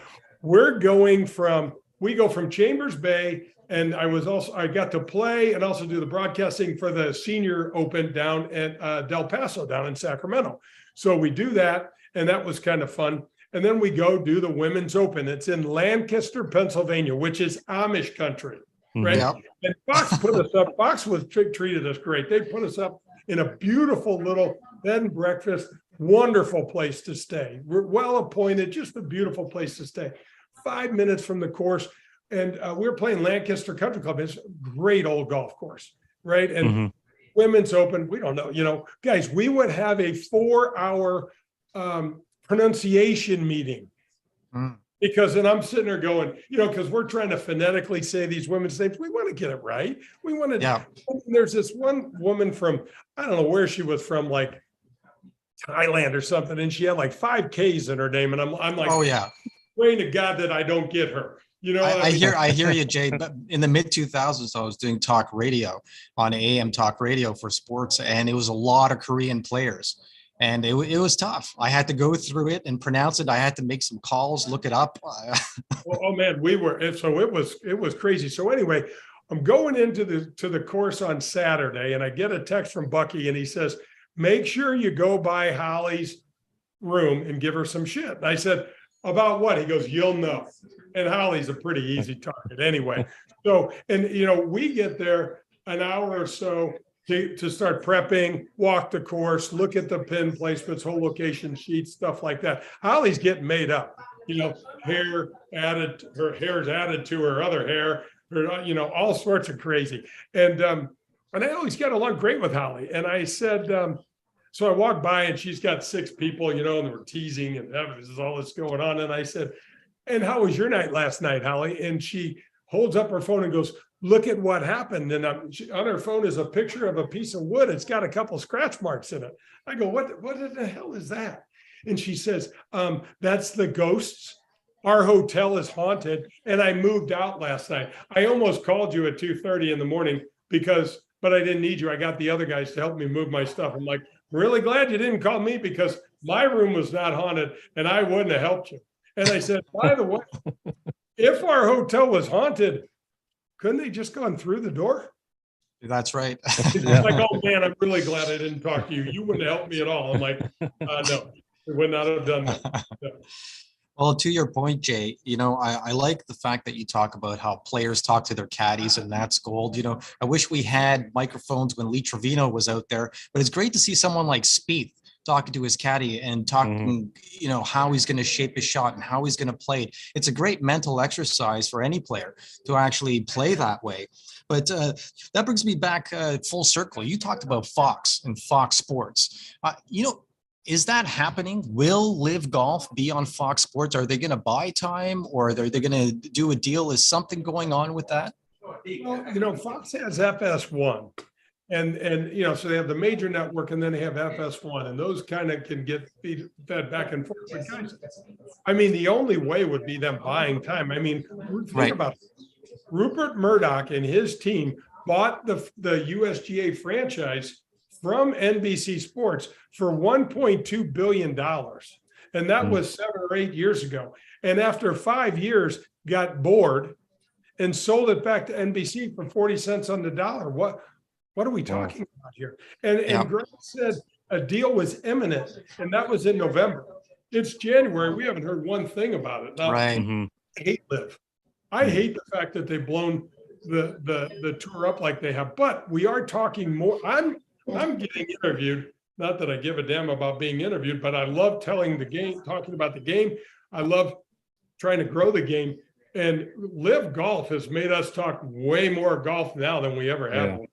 we go from Chambers Bay. And I got to play and also do the broadcasting for the Senior Open down at Del Paso, down in Sacramento. So we do that, and that was kind of fun. And then we go do the Women's Open. It's in Lancaster, Pennsylvania, which is Amish country, right? Yep. And Fox put us up. Fox treated us great. They put us up in a beautiful little bed and breakfast, wonderful place to stay. We're well appointed, just a beautiful place to stay. 5 minutes from the course. And we were playing Lancaster Country Club. It's a great old golf course, right? And Women's Open, we don't know, guys, we would have a 4-hour pronunciation meeting because then I'm sitting there going, because we're trying to phonetically say these women's names. We want to get it right. We want to. Yeah. There's this one woman from, I don't know where she was from, like Thailand or something, and she had like 5 Ks in her name, and I'm like, oh yeah, praying to God that I don't get her. I hear you, Jay. But in the mid 2000s, I was doing talk radio on AM talk radio for sports, and it was a lot of Korean players, and it was tough. I had to go through it and pronounce it. I had to make some calls, look it up. Oh man, it was crazy. So anyway, I'm going into the course on Saturday, and I get a text from Bucky, and he says, "Make sure you go by Holly's room and give her some shit." And I said, about what? He goes, you'll know. And Holly's a pretty easy target anyway. So, and we get there an hour or so to start prepping, walk the course, look at the pin placements, whole location sheets, stuff like that. Holly's getting made up, hair added, her hair's added to her other hair, all sorts of crazy. And I always get along great with Holly. And I said, so I walked by and she's got 6 people, and we're teasing and there's all this going on. And I said, and how was your night last night, Holly? And she holds up her phone and goes, look at what happened. And on her phone is a picture of a piece of wood. It's got a couple scratch marks in it. I go, what the hell is that? And she says, that's the ghosts. Our hotel is haunted. And I moved out last night. I almost called you at 2:30 in the morning but I didn't need you. I got the other guys to help me move my stuff. I'm like, really glad you didn't call me because my room was not haunted and I wouldn't have helped you. And I said, by the way, if our hotel was haunted, couldn't they just gone through the door? That's right. It's like, oh man, I'm really glad I didn't talk to you. You wouldn't have helped me at all. I'm like, no, we would not have done that. No. Well, to your point, Jay, I like the fact that you talk about how players talk to their caddies, and that's gold. I wish we had microphones when Lee Trevino was out there, but it's great to see someone like Spieth talking to his caddy and talking, how he's going to shape his shot and how he's going to play it. It's a great mental exercise for any player to actually play that way. But that brings me back full circle. You talked about Fox and Fox Sports. Is that happening? Will Live Golf be on Fox Sports? Are they going to buy time, or are they going to do a deal? Is something going on with that? Well, Fox has FS1, and so they have the major network, and then they have FS1, and those kind of can get fed back and forth. But guys, I mean, the only way would be them buying time. I mean, think about it. Rupert Murdoch and his team bought the USGA franchise from NBC Sports for $1.2 billion. And that was 7 or 8 years ago. And after 5 years, got bored and sold it back to NBC for 40 cents on the dollar. What are we talking about here? And Greg said a deal was imminent, and that was in November. It's January. We haven't heard one thing about it. Now, right. I hate Live. I hate the fact that they've blown the tour up like they have, but we are talking more. I'm getting interviewed. Not that I give a damn about being interviewed, but I love telling the game, talking about the game. I love trying to grow the game. And Live Golf has made us talk way more golf now than we ever have. Yeah.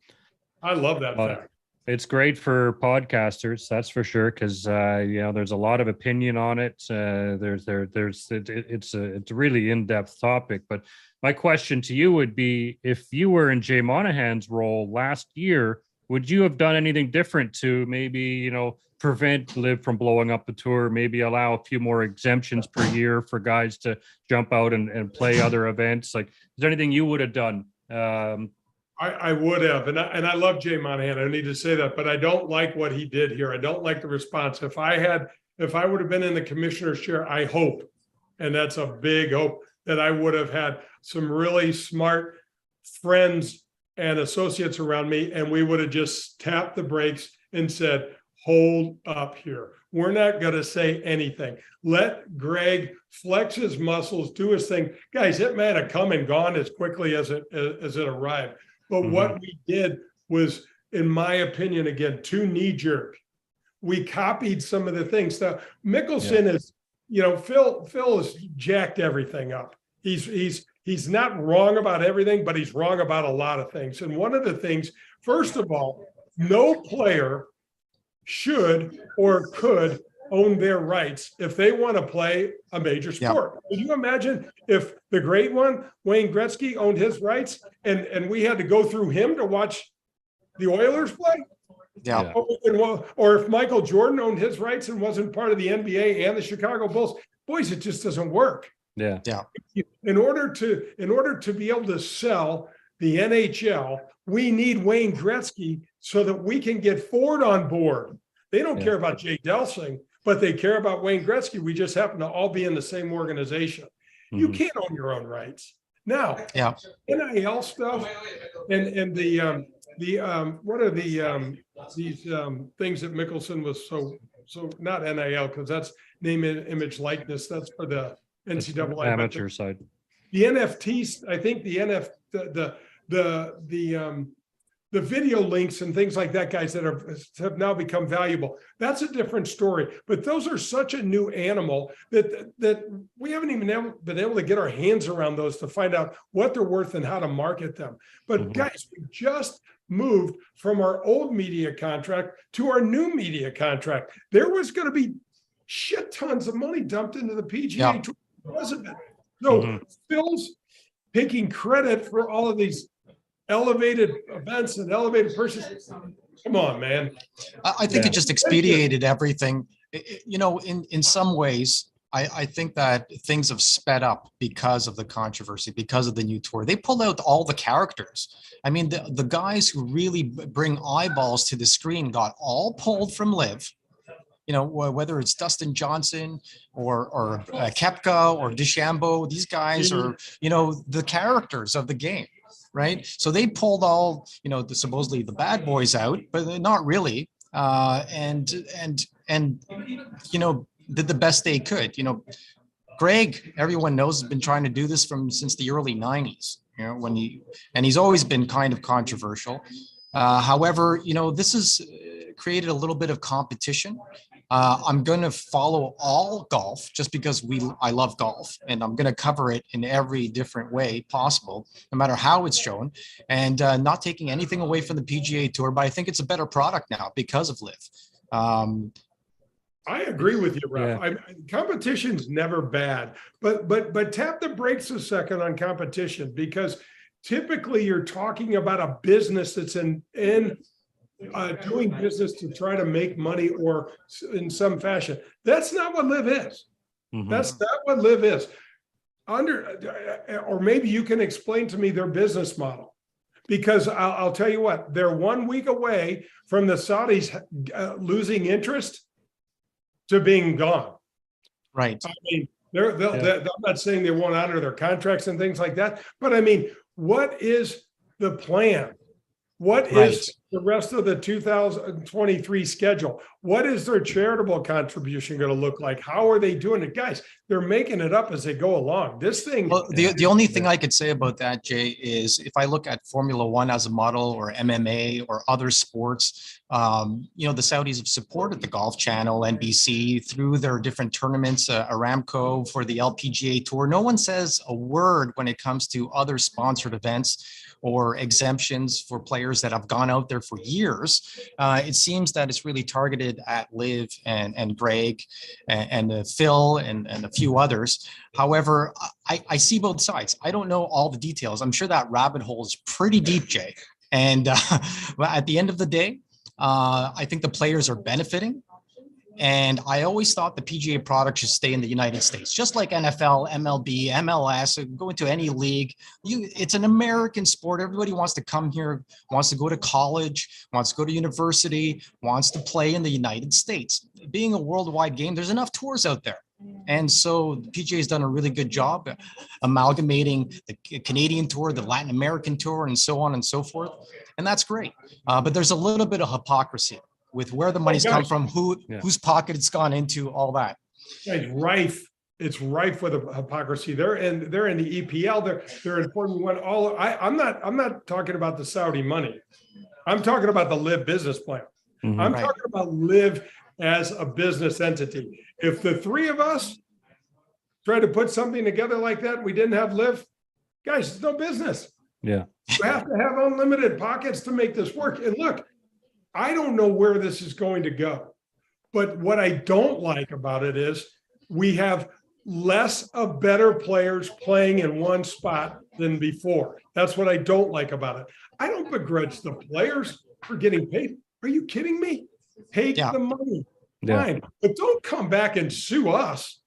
I love that fact. It's great for podcasters, that's for sure, because there's a lot of opinion on it. It's a really in-depth topic. But my question to you would be, if you were in Jay Monahan's role last year, would you have done anything different to maybe, prevent Live from blowing up the tour, maybe allow a few more exemptions per year for guys to jump out and play other events? Like, is there anything you would have done? I would have, and I love Jay Monahan. I don't need to say that, but I don't like what he did here. I don't like the response. If I would have been in the commissioner's chair, I hope, and that's a big hope, that I would have had some really smart friends and associates around me, and we would have just tapped the brakes and said, hold up here. We're not going to say anything. Let Greg flex his muscles, do his thing. Guys, it might have come and gone as quickly as it arrived. But what we did was, in my opinion, again, too knee-jerk. We copied some of the things. Now, Mickelson is, Phil has jacked everything up. He's not wrong about everything, but he's wrong about a lot of things. And one of the things, first of all, no player should or could own their rights if they want to play a major sport. Can you imagine if the great one, Wayne Gretzky, owned his rights and we had to go through him to watch the Oilers play? Yeah. Or if Michael Jordan owned his rights and wasn't part of the NBA and the Chicago Bulls, boys, it just doesn't work. Yeah. Yeah. In order to be able to sell the NHL, we need Wayne Gretzky so that we can get Ford on board. They don't care about Jay Delsing, but they care about Wayne Gretzky. We just happen to all be in the same organization. You can't own your own rights. Now, NIL stuff and the what are these things that Mickelson was so not NIL, because that's name, image, likeness. That's for the NCAA amateur side. The NFTs, I think the video links and things like that, guys, that have now become valuable. That's a different story. But those are such a new animal that we haven't even been able to get our hands around those to find out what they're worth and how to market them. But guys, we just moved from our old media contract to our new media contract. There was going to be shit tons of money dumped into the PGA Tour, wasn't it? So Phil's taking credit for all of these elevated events and elevated purchases. Come on, man. I think it just expedited everything. In some ways, I think that things have sped up because of the controversy, because of the new tour. They pulled out all the characters. I mean, the guys who really bring eyeballs to the screen got all pulled from Live. Whether it's Dustin Johnson or Koepka or DeChambeau, these guys are, the characters of the game. Right. So they pulled all, supposedly the bad boys out, but not really. And did the best they could. Greg, everyone knows, has been trying to do this since the early 90s, and he's always been kind of controversial. However, this has created a little bit of competition. I'm going to follow all golf just because I love golf, and I'm going to cover it in every different way possible, no matter how it's shown, and not taking anything away from the PGA Tour. But I think it's a better product now because of Live. I agree with you, Raf. Yeah. Competition's never bad, but tap the brakes a second on competition, because typically you're talking about a business that's in doing business to try to make money or in some fashion. That's not what live is. Mm-hmm. That's not what live is. Or maybe you can explain to me their business model, because I'll tell you what, they're 1 week away from the Saudis losing interest to being gone. Right. I mean, I'm not saying they won't honor their contracts and things like that, but I mean, what is the plan? What is the rest of the 2023 schedule? What is their charitable contribution going to look like? How are they doing it? Guys, they're making it up as they go along. This thing. Well, the only thing I could say about that, Jay, is if I look at Formula One as a model, or MMA or other sports, the Saudis have supported the Golf Channel, NBC, through their different tournaments, Aramco for the LPGA Tour. No one says a word when it comes to other sponsored events or exemptions for players that have gone out there for years. It seems that it's really targeted at Liv and Greg and Phil and a few others. However, I see both sides. I don't know all the details. I'm sure that rabbit hole is pretty deep, Jay. And at the end of the day, I think the players are benefiting. And I always thought the PGA product should stay in the United States, just like NFL, MLB, MLS, go into any league. It's an American sport. Everybody wants to come here, wants to go to college, wants to go to university, wants to play in the United States. Being a worldwide game, there's enough tours out there. And so the PGA has done a really good job amalgamating the Canadian tour, the Latin American tour, and so on and so forth. And that's great. But there's a little bit of hypocrisy with where the money's come from, whose pocket it's gone into, all that. It's rife. It's rife with hypocrisy. They're in the EPL. They're in Formula One. I'm not talking about the Saudi money. I'm talking about the Live business plan. Mm-hmm. I'm talking about Live as a business entity. If the three of us tried to put something together like that, we didn't have Live, guys, it's no business. Yeah. You have to have unlimited pockets to make this work. And look, I don't know where this is going to go, but what I don't like about it is we have less of better players playing in one spot than before. That's what I don't like about it. I don't begrudge the players for getting paid. Are you kidding me? Take the money. Fine. But don't come back and sue us.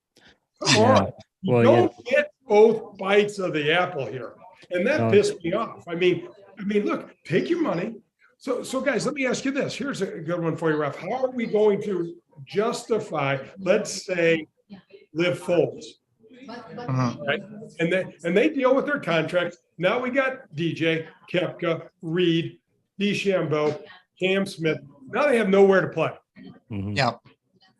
Come on. Well, don't get both bites of the apple here. And that pissed me off. I mean, look, take your money. So guys, let me ask you this. Here's a good one for you, Raf. How are we going to justify, let's say, Live folds? Right? And they deal with their contracts. Now we got DJ, Koepka, Reed, DeChambeau, Cam Smith. Now they have nowhere to play. Mm-hmm. Yeah.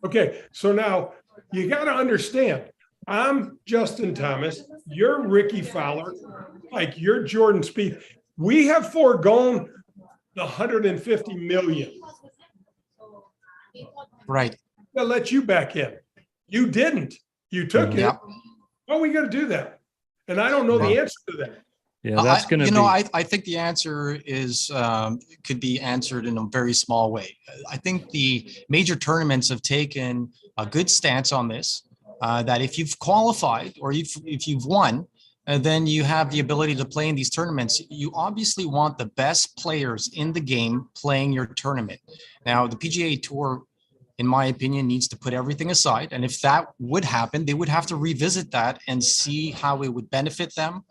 Okay, so now you got to understand, I'm Justin Thomas, you're Ricky Fowler, like you're Jordan Spieth. We have foregone the $150 million. Right. They'll let you back in. You didn't. You took it. How are we going to do that? And I don't know the answer to that. Yeah, that's going to be. I think the answer is could be answered in a very small way. I think the major tournaments have taken a good stance on this. That if you've qualified or if you've won, then you have the ability to play in these tournaments. You obviously want the best players in the game playing your tournament. Now, the PGA Tour, in my opinion, needs to put everything aside. And if that would happen, they would have to revisit that and see how it would benefit them,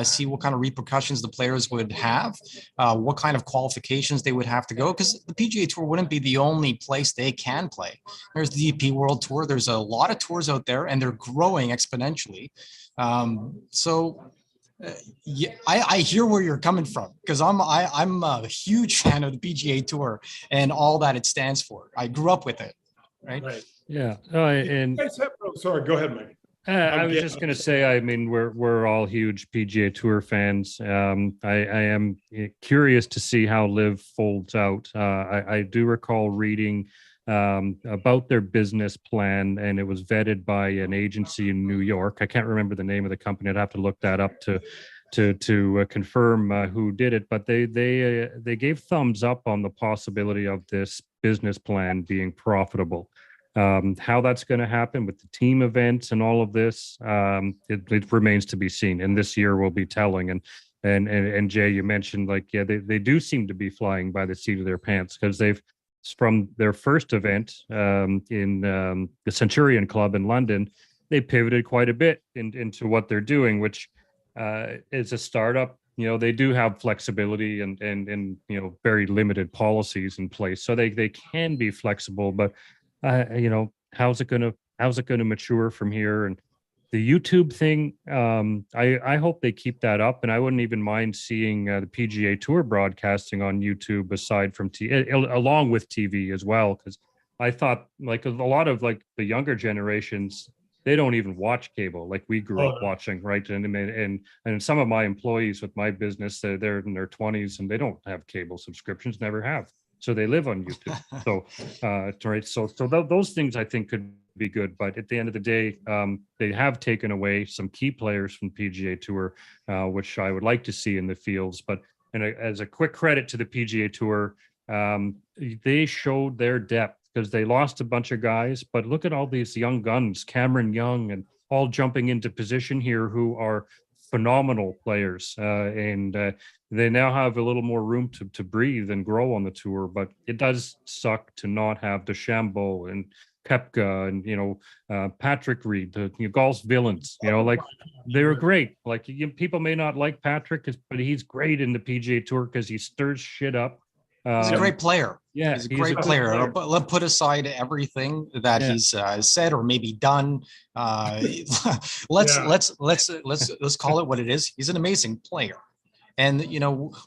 see what kind of repercussions the players would have, what kind of qualifications they would have to go, because the PGA Tour wouldn't be the only place they can play. There's the DP World Tour. There's a lot of tours out there, and they're growing exponentially. I hear where you're coming from, because I'm a huge fan of the PGA Tour and all that it stands for. I grew up with it, right? Yeah. Sorry, go ahead, Mike. I was just going to say, I mean, we're all huge PGA Tour fans. I am curious to see how Live folds out. I do recall reading about their business plan, and it was vetted by an agency in New York. I can't remember the name of the company. I'd have to look that up to confirm who did it. But they gave thumbs up on the possibility of this business plan being profitable. How that's going to happen with the team events and all of this, it remains to be seen. And this year will be telling. And Jay, you mentioned they do seem to be flying by the seat of their pants, because they've, from their first event in the Centurion Club in London, they pivoted quite a bit into what they're doing, which is a startup. They do have flexibility and very limited policies in place, so they can be flexible. But how's it going to mature from here? And the YouTube thing, I hope they keep that up, and I wouldn't even mind seeing the PGA Tour broadcasting on YouTube aside from along with TV as well, because I thought a lot of the younger generations, they don't even watch cable like we grew up watching, right? And some of my employees with my business, they're in their 20s and they don't have cable subscriptions, never have. So they live on YouTube. So those things I think could be good. But at the end of the day, they have taken away some key players from PGA Tour, which I would like to see in the fields. But as a quick credit to the PGA Tour, they showed their depth, because they lost a bunch of guys. But look at all these young guns, Cameron Young, and all jumping into position here, who are phenomenal players. And they now have a little more room to breathe and grow on the tour. But it does suck to not have DeChambeau and Koepka and Patrick Reed, the golf's villains. They were great. People may not like Patrick, but he's great in the PGA Tour because he stirs shit up. He's a great player. Yeah, he's a great player. But let's put aside everything that he's said or maybe done. Let's call it what it is. He's an amazing player. And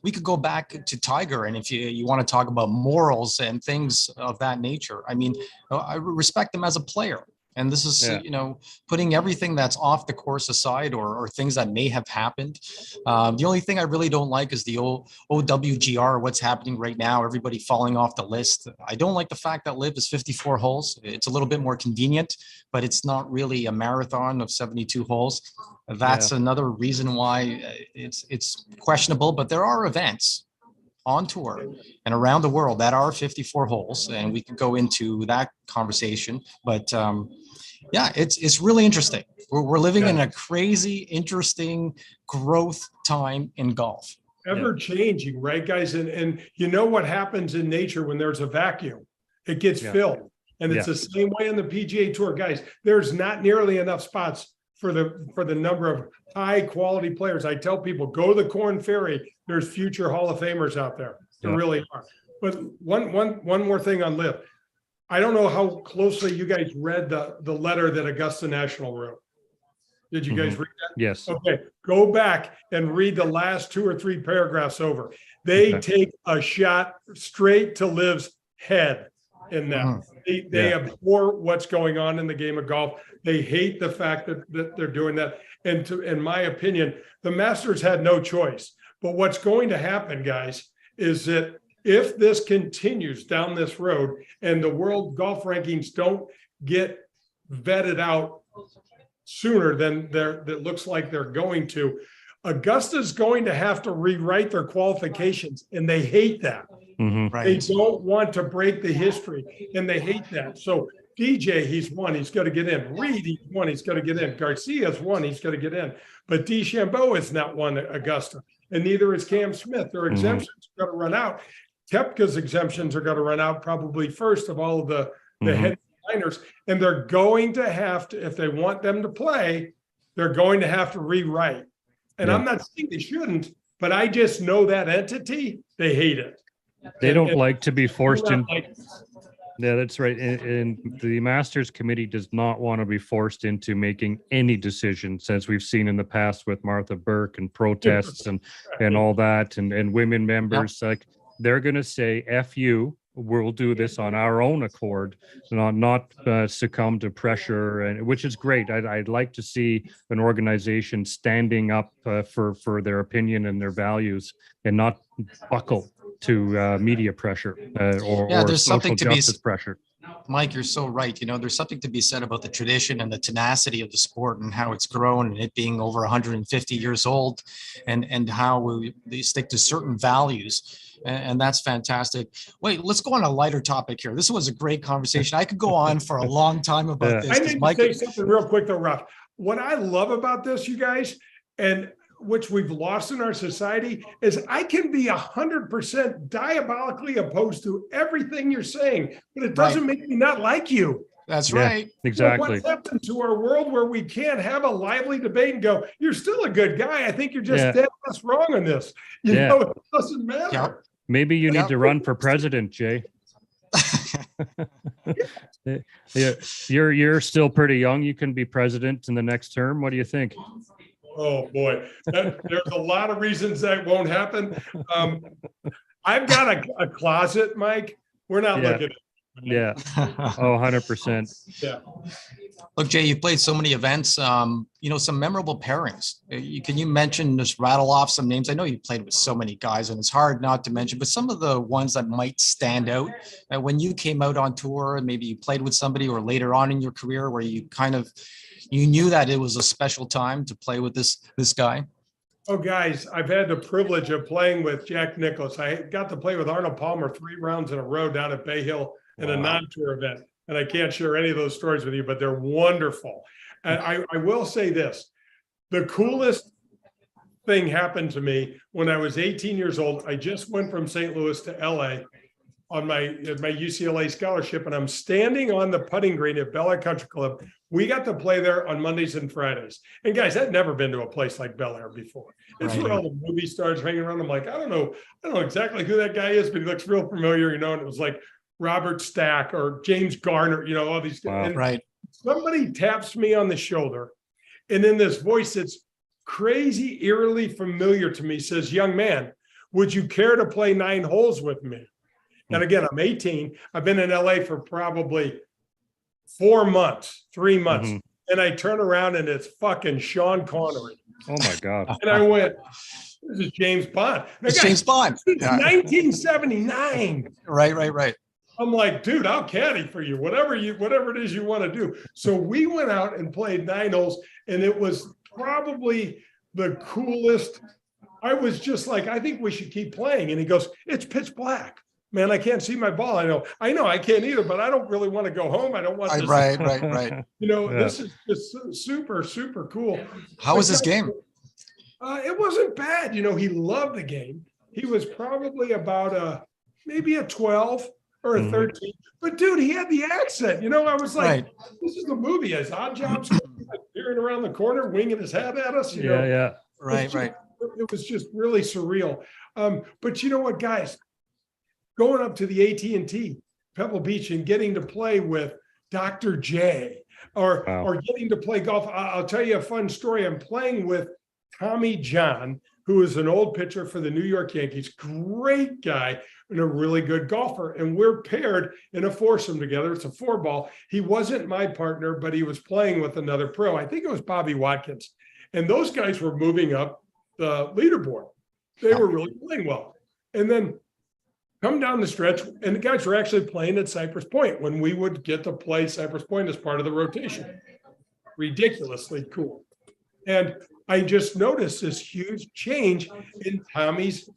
we could go back to Tiger, and if you want to talk about morals and things of that nature, I mean, I respect him as a player. And this is, putting everything that's off the course aside, or things that may have happened. The only thing I really don't like is the OWGR, what's happening right now, everybody falling off the list. I don't like the fact that LIV is 54 holes. It's a little bit more convenient, but it's not really a marathon of 72 holes. That's another reason why it's questionable, but there are events on tour and around the world that are 54 holes, and we could go into that conversation. But it's really interesting. We're living in a crazy, interesting growth time in golf. Ever changing, right, guys? And what happens in nature when there's a vacuum? It gets filled. And it's the same way in the PGA Tour, guys. There's not nearly enough spots for the number of high quality players. I tell people, go to the Corn Ferry. There's future Hall of Famers out there. There really are. But one more thing on LIV. I don't know how closely you guys read the letter that Augusta National wrote. Did you guys read that? Yes. Okay. Go back and read the last 2 or 3 paragraphs over. They take a shot straight to LIV's head in that. They abhor what's going on in the game of golf. They hate the fact that they're doing that. And in my opinion, the Masters had no choice. But what's going to happen, guys, is that if this continues down this road and the world golf rankings don't get vetted out sooner than it looks like they're going to, Augusta's going to have to rewrite their qualifications, and they hate that. Right. They don't want to break the history, and they hate that. So DJ, he's won, he's got to get in. Reed, he's won, he's got to get in. Garcia's won, he's got to get in. But DeChambeau has not won Augusta, and neither is Cam Smith. Their exemptions are going to run out. Koepka's exemptions are going to run out probably first of all of the headliners, and they're going to have to, if they want them to play, they're going to have to rewrite. And I'm not saying they shouldn't, but I just know that entity, they hate it. They don't like to be forced in. Yeah, that's right. And the Masters Committee does not want to be forced into making any decisions, as we've seen in the past with Martha Burke and protests and all that, and women members. Like, they're going to say, F you, we'll do this on our own accord, not succumb to pressure, and which is great. I'd like to see an organization standing up for their opinion and their values, and not buckle to media pressure or there's social something to justice pressure. Mike, you're so right. There's something to be said about the tradition and the tenacity of the sport and how it's grown, and it being over 150 years old, and how they stick to certain values. And that's fantastic. Wait, let's go on a lighter topic here. This was a great conversation. I could go on for a long time about this. I need to say something real quick though, Raf. What I love about this, you guys, and which we've lost in our society, is I can be 100% diabolically opposed to everything you're saying, but it doesn't make me not like you. That's right. Exactly. What's happened to our world where we can't have a lively debate and go, you're still a good guy. I think you're just dead ass wrong on this. You know, it doesn't matter. Yep. Maybe you need to run for president, Jay. You're still pretty young. You can be president in the next term. What do you think? Oh boy, there's a lot of reasons that won't happen. I've got a closet, Mike. We're not looking at it. Yeah. Oh, 100%. Yeah. Look, Jay, you've played so many events, some memorable pairings. Can you mention, just rattle off some names? I know you played with so many guys and it's hard not to mention, but some of the ones that might stand out when you came out on tour, and maybe you played with somebody, or later on in your career where you you knew that it was a special time to play with this guy. Oh, guys, I've had the privilege of playing with Jack Nicklaus. I got to play with Arnold Palmer 3 rounds in a row down at Bay Hill in a non-tour event. And I can't share any of those stories with you, but they're wonderful. And I will say this, the coolest thing happened to me when I was 18 years old. I just went from St. Louis to LA on my UCLA scholarship, and I'm standing on the putting green at Bel Air Country Club. We got to play there on Mondays and Fridays. And guys, I'd never been to a place like Bel Air before. It's where all the movie stars hanging around. I'm like, I don't know exactly who that guy is, but he looks real familiar, and it was like Robert Stack or James Garner, all these guys. Wow. And somebody taps me on the shoulder, and in this voice that's crazy, eerily familiar to me, says, "Young man, would you care to play 9 holes with me?" And again, I'm 18. I've been in LA for probably 3 months. And I turn around and it's fucking Sean Connery. Oh my God. And I went, this is James Bond. It's James Bond. It's 1979. Right. I'm like, dude, I'll caddy for you, whatever it is you want to do. So we went out and played 9 holes, and it was probably the coolest. I was just like, I think we should keep playing. And he goes, it's pitch black. Man, I can't see my ball. I know I can't either, but I don't really want to go home. I don't want this. Right. This is just super, super cool. How was this game? It wasn't bad. He loved the game. He was probably about maybe a 12 or a 13. But dude, he had the accent. I was like, this is the movie. His Odd Jobs, peering around the corner, winging his hat at us. Yeah. Right. It was just really surreal. But you know what, guys? Going up to the AT&T Pebble Beach and getting to play with Dr. J, or getting to play golf. I'll tell you a fun story. I'm playing with Tommy John, who is an old pitcher for the New York Yankees, great guy and a really good golfer. And we're paired in a foursome together. It's a 4-ball. He wasn't my partner, but he was playing with another pro. I think it was Bobby Watkins. And those guys were moving up the leaderboard. They were really playing well. And then come down the stretch, and the guys were actually playing at Cypress Point when we would get to play Cypress Point as part of the rotation. Ridiculously cool. And I just noticed this huge change in Tommy's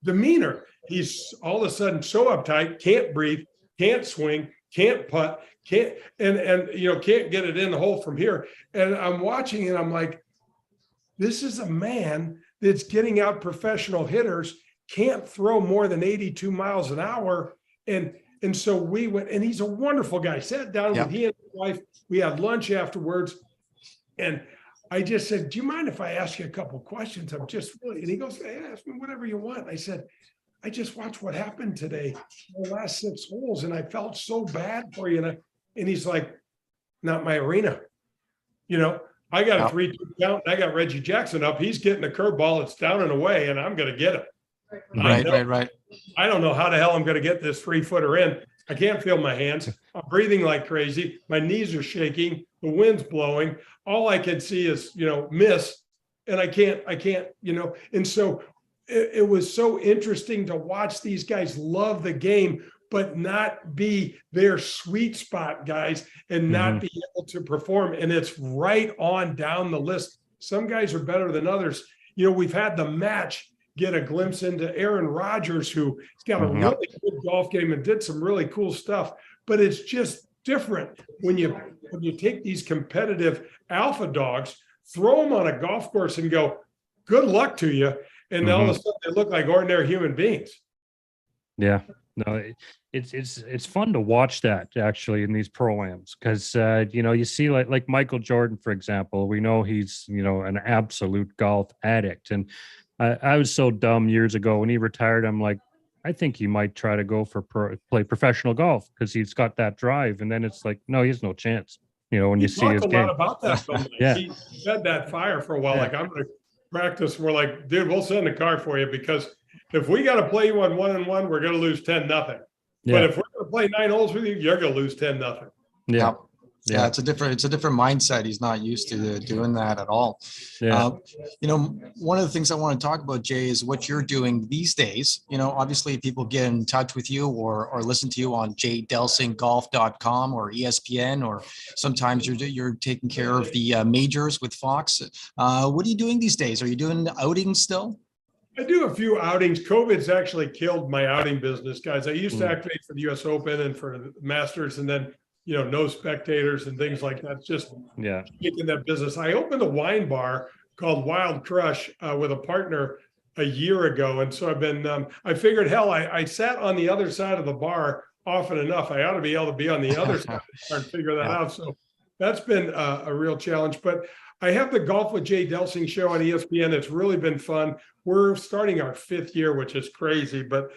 demeanor. He's all of a sudden so uptight, can't breathe, can't swing, can't putt, can't get it in the hole from here. And I'm watching and I'm like, this is a man that's getting out professional hitters, can't throw more than 82 miles an hour. And so we went, and he's a wonderful guy. Sat down with he and his wife. We had lunch afterwards. And I just said, do you mind if I ask you a couple of questions? I'm just really, and he goes, hey, ask me whatever you want. I said, I just watched what happened today, the last 6 holes, and I felt so bad for you. And he's like, not my arena. I got a 3-2 count. And I got Reggie Jackson up. He's getting a curveball. It's down and away, and I'm going to get it. Right. I don't know how the hell I'm going to get this 3-footer in. I can't feel my hands. I'm breathing like crazy. My knees are shaking. The wind's blowing. All I can see is, miss. And I can't, And so it was so interesting to watch these guys love the game, but not be their sweet spot guys and not be able to perform. And it's right on down the list. Some guys are better than others. We've had the match get a glimpse into Aaron Rodgers, who's got a really good golf game and did some really cool stuff. But it's just different when you take these competitive alpha dogs, throw them on a golf course and go, good luck to you. And all of a sudden they look like ordinary human beings. Yeah, no, it's fun to watch that actually in these pro-ams because, you see like Michael Jordan, for example, we know he's, an absolute golf addict. And I was so dumb years ago when he retired. I'm like, I think he might try to go play professional golf because he's got that drive. And then it's like, no, he has no chance. When you see his game. He talked a lot about that. Yeah. He had that fire for a while. Yeah. Like, I'm going to practice. We're like, dude, we'll send a car for you because if we got to play you on 1-1, we're going to lose 10-0. Yeah. But if we're going to play 9 holes with you, you're going to lose 10-0. Yeah. Yeah, it's a different mindset. He's not used to doing that at all. Yeah. One of the things I want to talk about, Jay, is what you're doing these days. Obviously people get in touch with you or listen to you on jdelsinggolf.com or ESPN, or sometimes you're taking care of the majors with Fox. What are you doing these days? Are you doing outings still? I do a few outings. COVID's actually killed my outing business, guys. I used to activate for the US Open and for the Masters, and then no spectators and things like that. Just taking that business. I opened a wine bar called Wild Crush with a partner a year ago. And so I've been, I figured, hell, I sat on the other side of the bar often enough. I ought to be able to be on the other side and figure that out. So that's been a real challenge. But I have the Golf with Jay Delsing show on ESPN. It's really been fun. We're starting our 5th year, which is crazy, but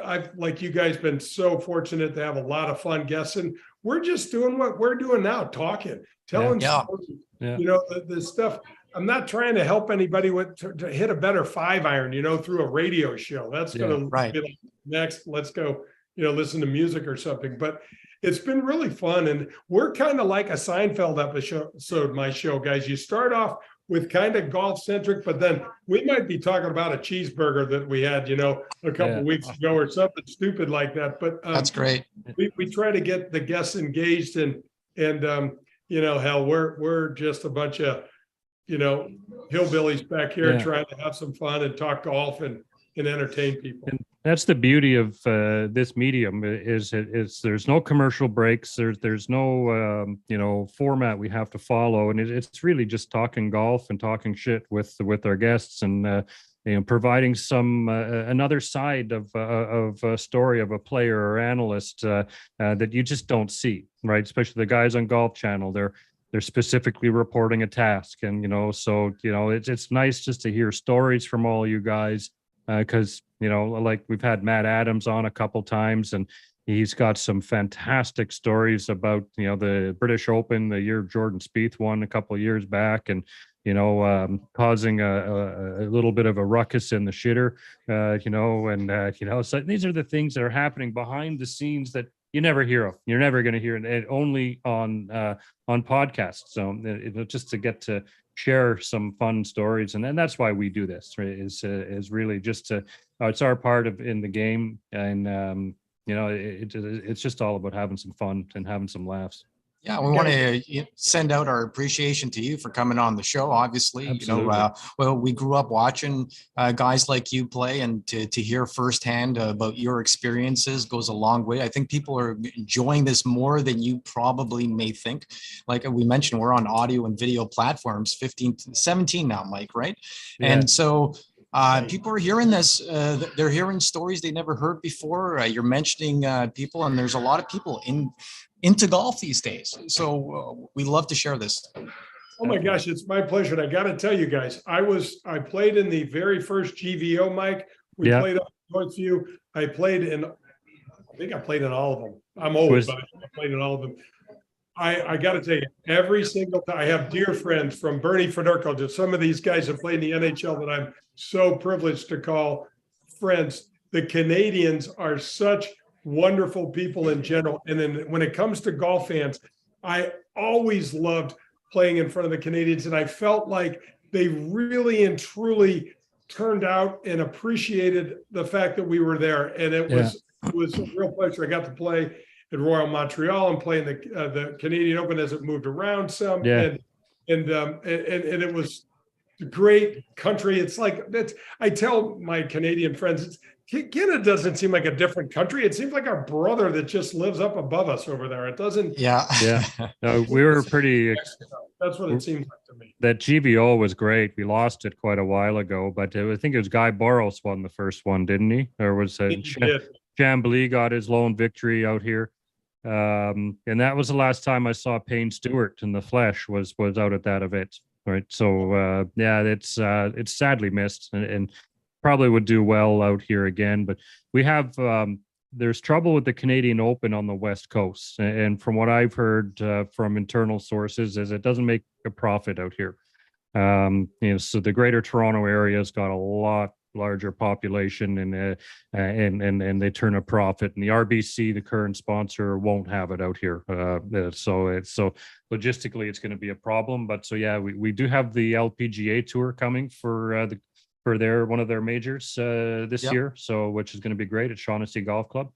I've like you guys been so fortunate to have a lot of fun guests, and we're just doing what we're doing now, talking, telling stories. The stuff. I'm not trying to help anybody to hit a better 5-iron, through a radio show. That's going to be like, next, let's go, listen to music or something. But it's been really fun, and we're kind of like a Seinfeld episode, my show, guys. You start off with kind of golf centric, but then we might be talking about a cheeseburger that we had, a couple weeks ago or something stupid like that. But that's great. We try to get the guests engaged and hell, we're just a bunch of, hillbillies back here trying to have some fun and talk golf and entertain people. And that's the beauty of this medium is there's no commercial breaks. There's no format we have to follow, and it's really just talking golf and talking shit with our guests and providing some another side of a story of a player or analyst that you just don't see, right? Especially the guys on Golf Channel, they're specifically reporting a task, and it's nice just to hear stories from all you guys. Because, like we've had Matt Adams on a couple times, and he's got some fantastic stories about, the British Open, the year Jordan Spieth won a couple of years back, and, causing a little bit of a ruckus in the shitter, so these are the things that are happening behind the scenes that you never hear of. You're never going to hear it only on podcasts. So just to get to share some fun stories, and that's why we do this, right? Is really just to it's our part of in the game, and it's just all about having some fun and having some laughs. Yeah, we want to send out our appreciation to you for coming on the show. Obviously, we grew up watching guys like you play, and to hear firsthand about your experiences goes a long way. I think people are enjoying this more than you probably may think. Like we mentioned, we're on audio and video platforms, 17 now, Mike, right? Yeah. And so people are hearing this. They're hearing stories they never heard before. You're mentioning people, and there's a lot of people into golf these days. So we love to share this. Oh my gosh, it's my pleasure. And I got to tell you guys, I played in the very first GVO, Mike. We played up Northview. I think I played in all of them. I'm old, but I played in all of them. I got to tell you, every single time, I have dear friends from Bernie Federko to some of these guys have played in the NHL that I'm so privileged to call friends. The Canadians are such wonderful people in general. And then when it comes to golf fans, I always loved playing in front of the Canadians. And I felt like they really and truly turned out and appreciated the fact that we were there. And it was was a real pleasure. I got to play at Royal Montreal and play in the Canadian Open as it moved around some. Yeah. And it was a great country. It's like that's. I tell my Canadian friends, Canada doesn't seem like a different country. It seems like our brother that just lives up above us over there. It doesn't. Yeah. No, we were pretty. That's what it seems like to me. That GBO was great. We lost it quite a while ago, but I think it was Guy Boros won the first one, didn't he? Or was Chambly got his lone victory out here? And that was the last time I saw Payne Stewart in the flesh was out at that event. Right. So it's sadly missed and probably would do well out here again. But we have there's trouble with the Canadian Open on the West Coast. And from what I've heard from internal sources is it doesn't make a profit out here. So the greater Toronto area has got a lot larger population and they turn a profit, and the RBC, the current sponsor, won't have it out here. So logistically it's going to be a problem. But so yeah, we do have the LPGA Tour coming for one of their majors this year, so which is going to be great at Shaughnessy Golf Club.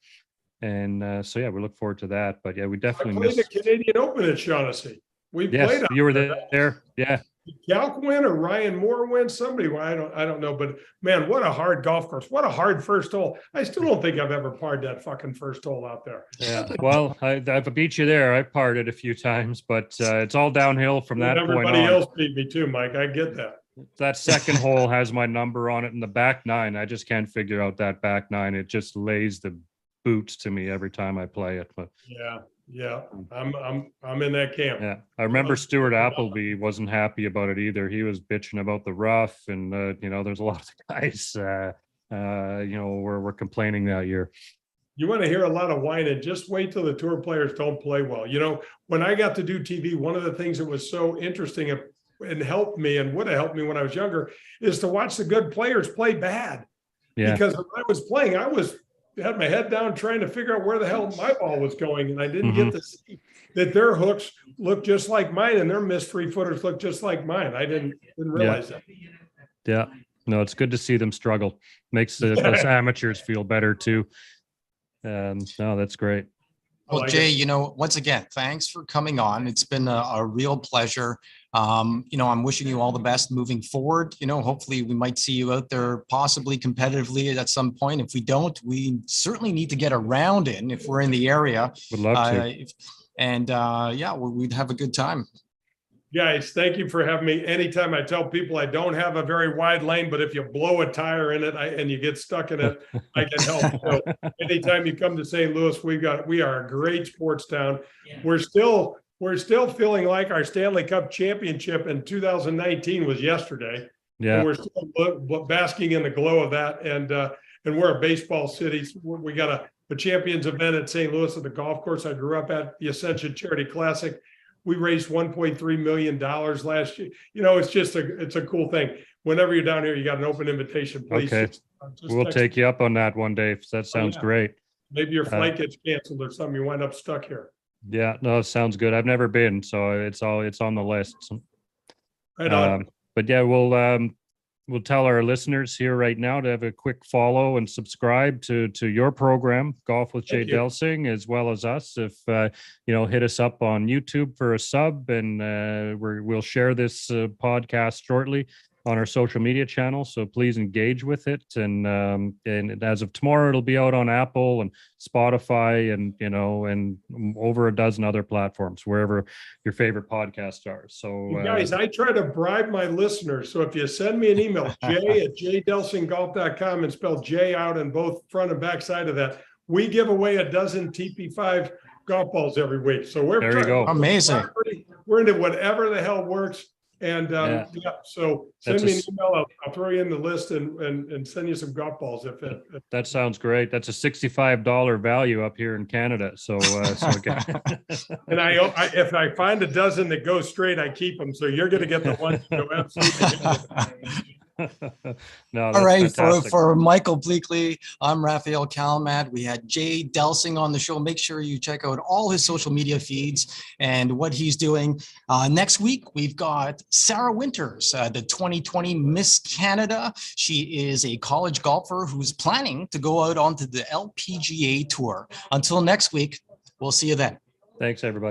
And so yeah, we look forward to that. But yeah, we definitely played the Canadian Open at Shaughnessy. Played. You were there. Yeah. Did Calc win or Ryan Moore win? Somebody, I don't know, but man, what a hard golf course! What a hard first hole. I still don't think I've ever parred that fucking first hole out there. Yeah, well, I've beat you there. I've parred it a few times, but it's all downhill from that point on. Everybody else beat me too, Mike. I get that. That second hole has my number on it, and the back nine, I just can't figure out that back nine. It just lays the boots to me every time I play it. But yeah, I'm in that camp. Yeah, I remember Stuart Appleby wasn't happy about it either. He was bitching about the rough, and there's a lot of guys, were complaining that year. You want to hear a lot of whining, just wait till the tour players don't play well. When I got to do TV, one of the things that was so interesting and helped me and would have helped me when I was younger is to watch the good players play bad. Yeah. Because when I was playing, I had my head down trying to figure out where the hell my ball was going, and I didn't get to see that their hooks looked just like mine and their missed 3-footers looked just like mine. I didn't realize that. Yeah, no, it's good to see them struggle. Makes us amateurs feel better too. No, that's great. Well, Jay, once again, thanks for coming on. It's been a real pleasure. I'm wishing you all the best moving forward. Hopefully we might see you out there possibly competitively at some point. If we don't, we certainly need to get a round in if we're in the area. Would love to. We'd have a good time. Guys, thank you for having me. Anytime I tell people I don't have a very wide lane, but if you blow a tire in it and you get stuck in it, I can help. So anytime you come to St. Louis, we are a great sports town. Yeah. We're still feeling like our Stanley Cup championship in 2019 was yesterday. Yeah. And we're still basking in the glow of that. And we're a baseball city. We got a champions event at St. Louis at the golf course I grew up at, the Ascension Charity Classic. We raised $1.3 million last year. It's a cool thing. Whenever you're down here, you got an open invitation, please. Okay. We'll take you up on that one day. That sounds great. Maybe your flight gets canceled or something. You wind up stuck here. Yeah, no, it sounds good. I've never been, so it's on the list. Right on. But yeah, we'll tell our listeners here right now to have a quick follow and subscribe to your program, Golf with Jay Delsing, as well as us. If hit us up on YouTube for a sub, and we'll share this podcast shortly on our social media channel. So please engage with it. And as of tomorrow, it'll be out on Apple and Spotify and over a dozen other platforms, wherever your favorite podcasts are. So guys, I try to bribe my listeners. So if you send me an email, jay@jdelsinggolf.com and spell J out in both front and back side of that, we give away a dozen TP5 golf balls every week. So there you go. Amazing. We're into whatever the hell works. And so send me an email. I'll throw you in the list and send you some golf balls. If that sounds great. That's a $65 value up here in Canada. So and if I find a dozen that go straight, I keep them. So you're going to get the ones that go absolutely. No, All right, fantastic. for Michael Bleakley, I'm Raphael Calamad. We had Jay Delsing on the show. Make sure you check out all his social media feeds and what he's doing. Next week, we've got Sarah Winters, the 2020 Miss Canada. She is a college golfer who's planning to go out onto the LPGA Tour. Until next week, we'll see you then. Thanks, everybody.